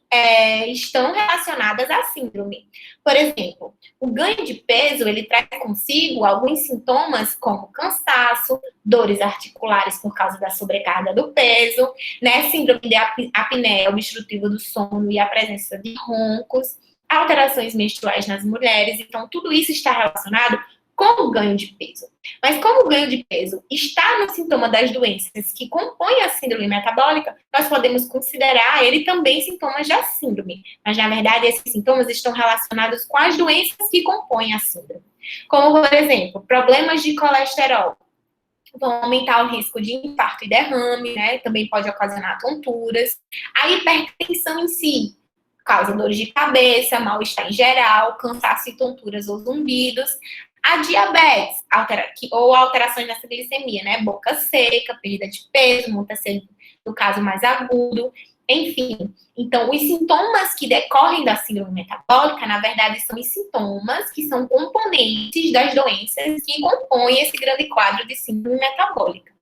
estão relacionadas à síndrome. Por exemplo, o ganho de peso, ele traz consigo alguns sintomas como cansaço, dores articulares por causa da sobrecarga do peso, né, síndrome de apneia obstrutiva do sono e a presença de roncos, alterações menstruais nas mulheres. Então, tudo isso está relacionado com o ganho de peso. Mas como o ganho de peso está no sintoma das doenças que compõem a síndrome metabólica, nós podemos considerar ele também sintomas da síndrome. Mas, na verdade, esses sintomas estão relacionados com as doenças que compõem a síndrome. Como, por exemplo, problemas de colesterol vão aumentar o risco de infarto e derrame, né? Também pode ocasionar tonturas. A hipertensão em si causa dores de cabeça, mal-estar em geral, cansaço e tonturas ou zumbidos. A diabetes, ou alterações nessa glicemia, né? Boca seca, perda de peso, muita sede, no caso mais agudo, enfim. Então, os sintomas que decorrem da síndrome metabólica, na verdade, são os sintomas que são componentes das doenças que compõem esse grande quadro de síndrome metabólica.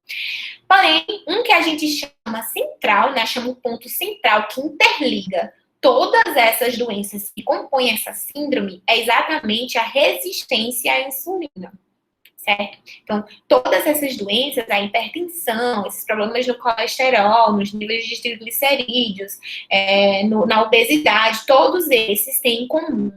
Porém, um que a gente chama central, né? Chama um ponto central que interliga todas essas doenças que compõem essa síndrome é exatamente a resistência à insulina, certo? Então, todas essas doenças, a hipertensão, esses problemas no colesterol, nos níveis de triglicerídeos, na obesidade, todos esses têm em comum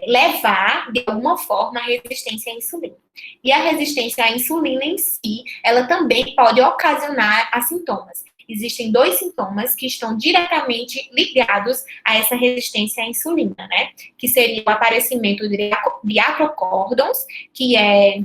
levar, de alguma forma, a resistência à insulina. E a resistência à insulina em si, ela também pode ocasionar sintomas. Existem 2 sintomas que estão diretamente ligados a essa resistência à insulina, né? Que seria o aparecimento de acrocórdons, que é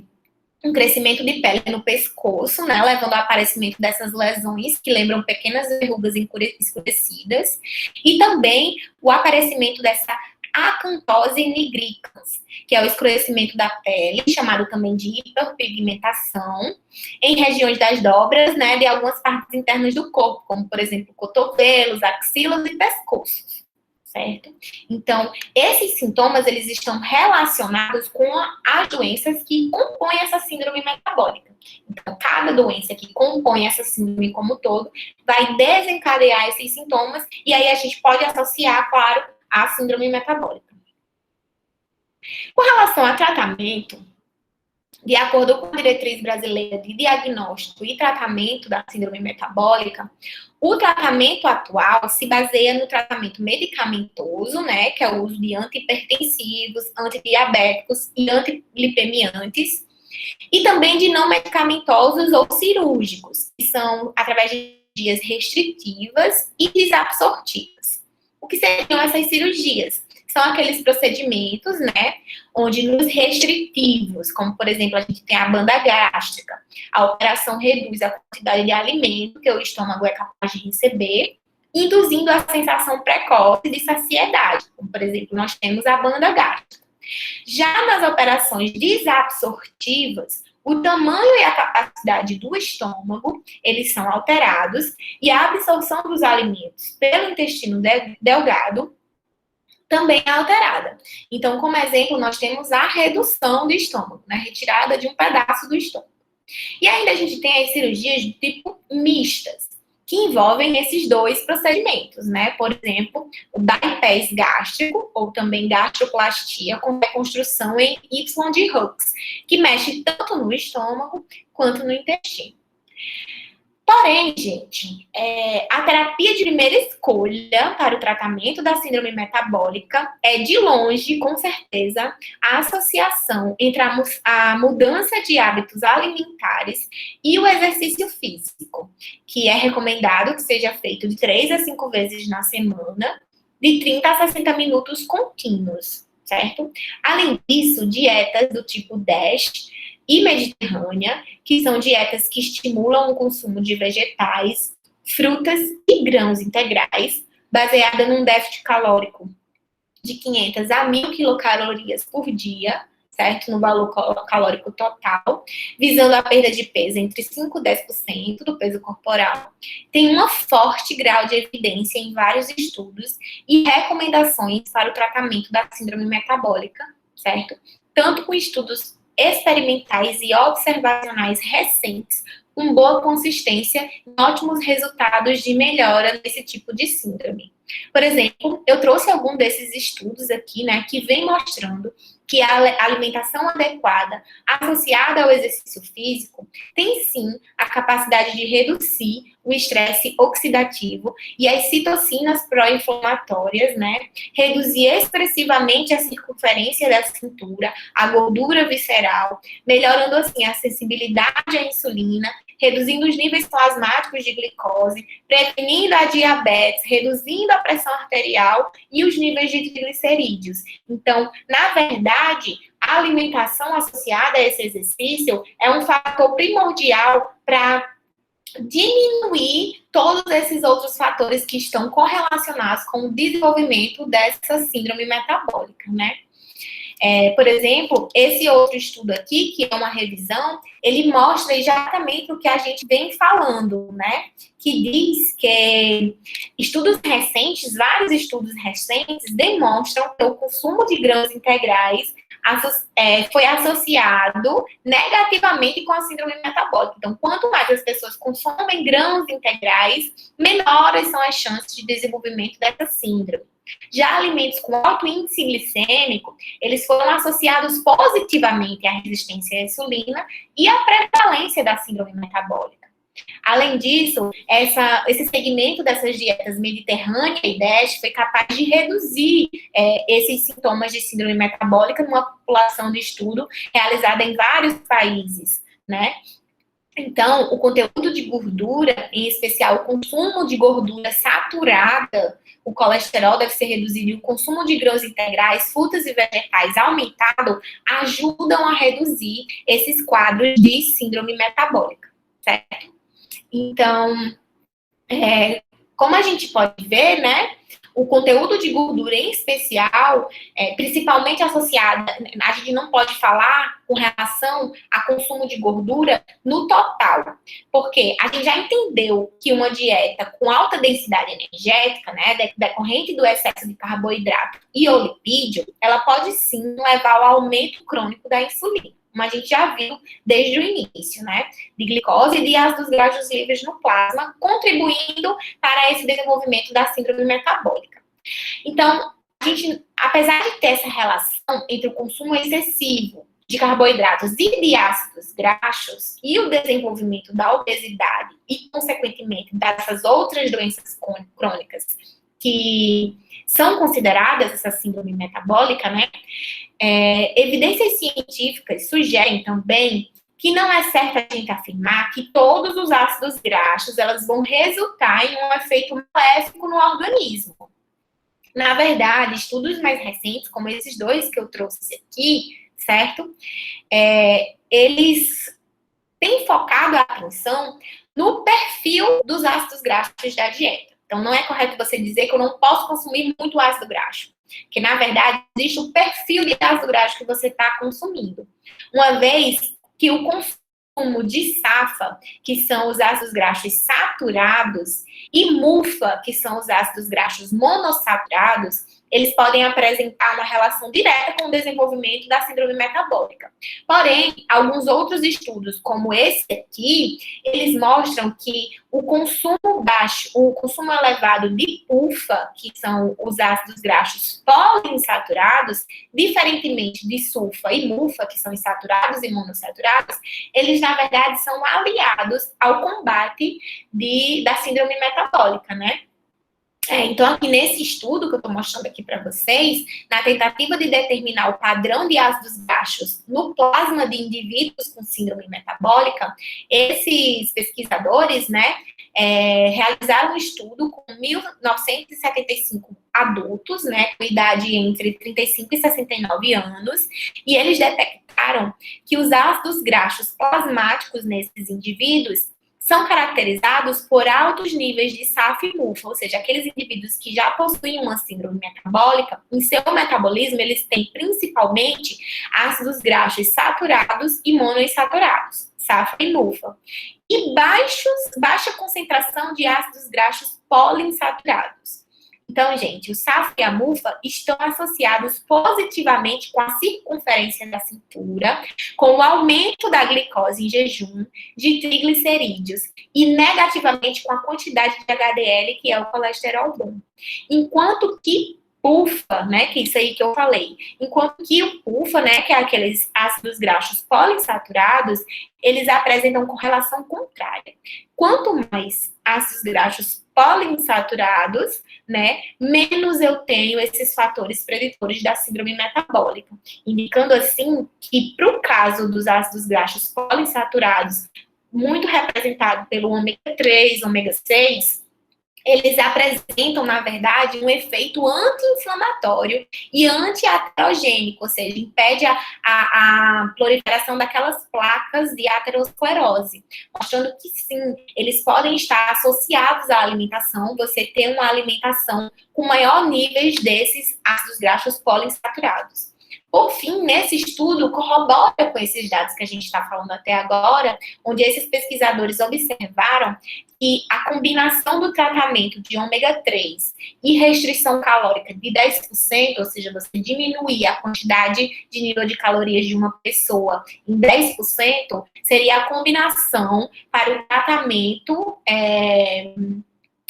um crescimento de pele no pescoço, né? Levando ao aparecimento dessas lesões que lembram pequenas verrugas escurecidas. E também o aparecimento dessa acantose nigricans, que é o escurecimento da pele, chamado também de hiperpigmentação, em regiões das dobras, né, de algumas partes internas do corpo, como, por exemplo, cotovelos, axilas e pescoços, certo? Então, esses sintomas, eles estão relacionados com as doenças que compõem essa síndrome metabólica. Então, cada doença que compõe essa síndrome como um todo vai desencadear esses sintomas, e aí a gente pode associar, claro, a síndrome metabólica. Com relação a tratamento, de acordo com a diretriz brasileira de diagnóstico e tratamento da síndrome metabólica, o tratamento atual se baseia no tratamento medicamentoso, né, que é o uso de antihipertensivos, antidiabéticos e antilipemiantes, e também de não medicamentosos ou cirúrgicos, que são através de cirurgias restritivas e desabsortivas. O que seriam essas cirurgias? São aqueles procedimentos, né, onde nos restritivos, como, por exemplo, a gente tem a banda gástrica, a operação reduz a quantidade de alimento que o estômago é capaz de receber, induzindo a sensação precoce de saciedade, como, por exemplo, nós temos a banda gástrica. Já nas operações desabsortivas, o tamanho e a capacidade do estômago, eles são alterados, e a absorção dos alimentos pelo intestino delgado também é alterada. Então, como exemplo, nós temos a redução do estômago, né? Retirada de um pedaço do estômago. E ainda a gente tem as cirurgias de tipo mistas, que envolvem esses dois procedimentos, né? Por exemplo, o bypass gástrico, ou também gastroplastia, com reconstrução em Y de Hooks, que mexe tanto no estômago quanto no intestino. Porém, gente, a terapia de primeira escolha para o tratamento da síndrome metabólica é, de longe, com certeza, a associação entre a mudança de hábitos alimentares e o exercício físico, que é recomendado que seja feito de 3 a 5 vezes na semana, de 30 a 60 minutos contínuos, certo? Além disso, dietas do tipo DASH e mediterrânea, que são dietas que estimulam o consumo de vegetais, frutas e grãos integrais, baseada num déficit calórico de 500 a 1.000 quilocalorias por dia, certo? No valor calórico total, visando a perda de peso entre 5% e 10% do peso corporal. Tem um forte grau de evidência em vários estudos e recomendações para o tratamento da síndrome metabólica, certo? Tanto com estudos experimentais e observacionais recentes, com boa consistência e ótimos resultados de melhora nesse tipo de síndrome. Por exemplo, eu trouxe algum desses estudos aqui, né, que vem mostrando que a alimentação adequada, associada ao exercício físico, tem sim a capacidade de reduzir o estresse oxidativo e as citocinas pró-inflamatórias, né? Reduzir expressivamente a circunferência da cintura, a gordura visceral, melhorando assim a sensibilidade à insulina, reduzindo os níveis plasmáticos de glicose, prevenindo a diabetes, reduzindo a pressão arterial e os níveis de triglicerídeos. Então, na verdade, a alimentação associada a esse exercício é um fator primordial para diminuir todos esses outros fatores que estão correlacionados com o desenvolvimento dessa síndrome metabólica, né? Por exemplo, esse outro estudo aqui, que é uma revisão, ele mostra exatamente o que a gente vem falando, né? Que diz que estudos recentes, vários estudos recentes, demonstram que o consumo de grãos integrais foi associado negativamente com a síndrome metabólica. Então, quanto mais as pessoas consomem grãos integrais, menores são as chances de desenvolvimento dessa síndrome. Já alimentos com alto índice glicêmico, eles foram associados positivamente à resistência à insulina e à prevalência da síndrome metabólica. Além disso, esse segmento dessas dietas mediterrânea e DASH foi capaz de reduzir esses sintomas de síndrome metabólica numa população de estudo realizada em vários países, né? Então, o conteúdo de gordura, em especial o consumo de gordura saturada, o colesterol deve ser reduzido e o consumo de grãos integrais, frutas e vegetais aumentado, ajudam a reduzir esses quadros de síndrome metabólica, certo? Então, como a gente pode ver, né, o conteúdo de gordura em especial, principalmente associada, a gente não pode falar com relação a consumo de gordura no total, porque a gente já entendeu que uma dieta com alta densidade energética, né, decorrente do excesso de carboidrato e ou lipídio, ela pode sim levar ao aumento crônico da insulina, como a gente já viu desde o início, né, de glicose e de ácidos graxos livres no plasma, contribuindo para esse desenvolvimento da síndrome metabólica. Então, a gente, apesar de ter essa relação entre o consumo excessivo de carboidratos e de ácidos graxos e o desenvolvimento da obesidade e, consequentemente, dessas outras doenças crônicas que são consideradas essa síndrome metabólica, né? Evidências científicas sugerem também que não é certo a gente afirmar que todos os ácidos graxos elas vão resultar em um efeito maléfico no organismo. Na verdade, estudos mais recentes, como esses dois que eu trouxe aqui, certo? Eles têm focado a atenção no perfil dos ácidos graxos da dieta. Então, não é correto você dizer que eu não posso consumir muito ácido graxo. Porque, na verdade, existe um perfil de ácido graxo que você está consumindo. Uma vez que o consumo de SAFA, que são os ácidos graxos saturados, e MUFA, que são os ácidos graxos monossaturados, eles podem apresentar uma relação direta com o desenvolvimento da síndrome metabólica. Porém, alguns outros estudos, como esse aqui, eles mostram que o consumo baixo, o consumo elevado de PUFA, que são os ácidos graxos poliinsaturados, diferentemente de sulfa e MUFA, que são insaturados e monossaturados, eles, na verdade, são aliados ao combate da síndrome metabólica, né? Então, aqui nesse estudo que eu estou mostrando aqui para vocês, na tentativa de determinar o padrão de ácidos graxos no plasma de indivíduos com síndrome metabólica, esses pesquisadores, né, realizaram um estudo com 1.975 adultos, né, com idade entre 35 e 69 anos, e eles detectaram que os ácidos graxos plasmáticos nesses indivíduos são caracterizados por altos níveis de SAF e MUFA, ou seja, aqueles indivíduos que já possuem uma síndrome metabólica, em seu metabolismo eles têm principalmente ácidos graxos saturados e monoinsaturados, SAF e MUFA, e baixa concentração de ácidos graxos poliinsaturados. Então, gente, o SAF e a MUFA estão associados positivamente com a circunferência da cintura, com o aumento da glicose em jejum, de triglicerídeos, e negativamente com a quantidade de HDL, que é o colesterol bom. Enquanto que PUFA, né, que é isso aí que eu falei, enquanto que o PUFA, né, que é aqueles ácidos graxos poliinsaturados, eles apresentam correlação contrária. Quanto mais ácidos graxos poliinsaturados, né, menos eu tenho esses fatores preditores da síndrome metabólica, indicando assim que para o caso dos ácidos graxos poliinsaturados, muito representado pelo ômega 3, ômega 6, eles apresentam, na verdade, um efeito anti-inflamatório e anti-aterogênico, ou seja, impede a proliferação daquelas placas de aterosclerose, mostrando que sim, eles podem estar associados à alimentação, você ter uma alimentação com maior níveis desses ácidos graxos poliinsaturados. Por fim, nesse estudo, corrobora com esses dados que a gente está falando até agora, onde esses pesquisadores observaram que a combinação do tratamento de ômega 3 e restrição calórica de 10%, ou seja, você diminuir a quantidade de nível de calorias de uma pessoa em 10%, seria a combinação para o tratamento,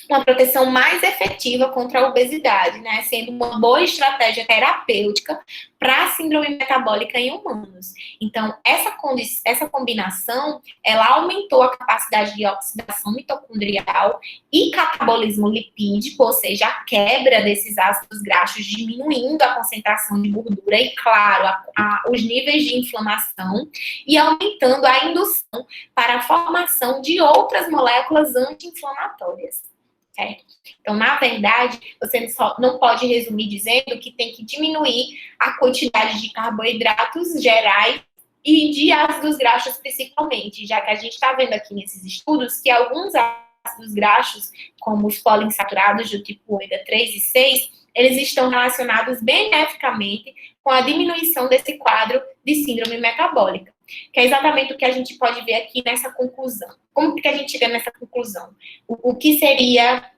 uma proteção mais efetiva contra a obesidade, né? Sendo uma boa estratégia terapêutica para a síndrome metabólica em humanos. Então, essa combinação, ela aumentou a capacidade de oxidação mitocondrial e catabolismo lipídico, ou seja, a quebra desses ácidos graxos, diminuindo a concentração de gordura e, claro, os níveis de inflamação e aumentando a indução para a formação de outras moléculas anti-inflamatórias. Certo? Então, na verdade, você não pode resumir dizendo que tem que diminuir a quantidade de carboidratos gerais e de ácidos graxos principalmente, já que a gente está vendo aqui nesses estudos que alguns ácidos graxos, como os poliinsaturados do tipo ômega 3 e 6, eles estão relacionados beneficamente com a diminuição desse quadro de síndrome metabólica, que é exatamente o que a gente pode ver aqui nessa conclusão. Como que a gente chega nessa conclusão? O que seria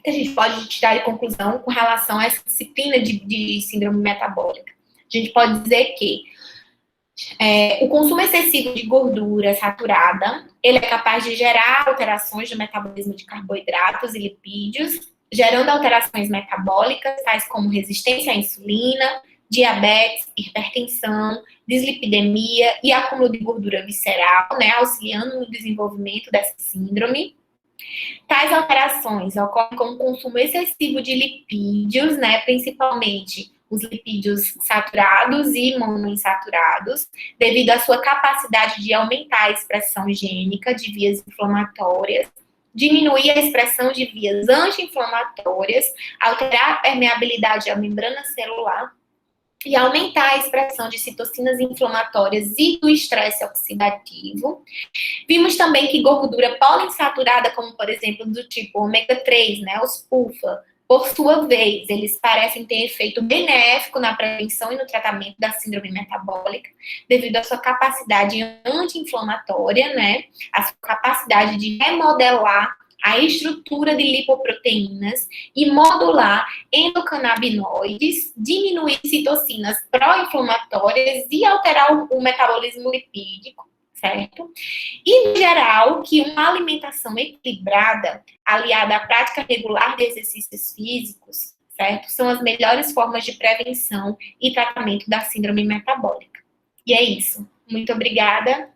que a gente pode tirar de conclusão com relação a essa disciplina de síndrome metabólica? A gente pode dizer que o consumo excessivo de gordura saturada, ele é capaz de gerar alterações no metabolismo de carboidratos e lipídios, gerando alterações metabólicas, tais como resistência à insulina, diabetes, hipertensão, dislipidemia e acúmulo de gordura visceral, né, auxiliando no desenvolvimento dessa síndrome. Tais alterações ocorrem com o consumo excessivo de lipídios, né, principalmente os lipídios saturados e monoinsaturados, devido à sua capacidade de aumentar a expressão gênica de vias inflamatórias, diminuir a expressão de vias anti-inflamatórias, alterar a permeabilidade à membrana celular e aumentar a expressão de citocinas inflamatórias e do estresse oxidativo. Vimos também que gordura poliinsaturada, como por exemplo do tipo ômega 3, né, os PUFA, por sua vez, eles parecem ter efeito benéfico na prevenção e no tratamento da síndrome metabólica, devido à sua capacidade anti-inflamatória, né, a sua capacidade de remodelar a estrutura de lipoproteínas e modular endocannabinoides, diminuir citocinas pró-inflamatórias e alterar o metabolismo lipídico, certo? E, no geral, que uma alimentação equilibrada, aliada à prática regular de exercícios físicos, certo? São as melhores formas de prevenção e tratamento da síndrome metabólica. E é isso. Muito obrigada.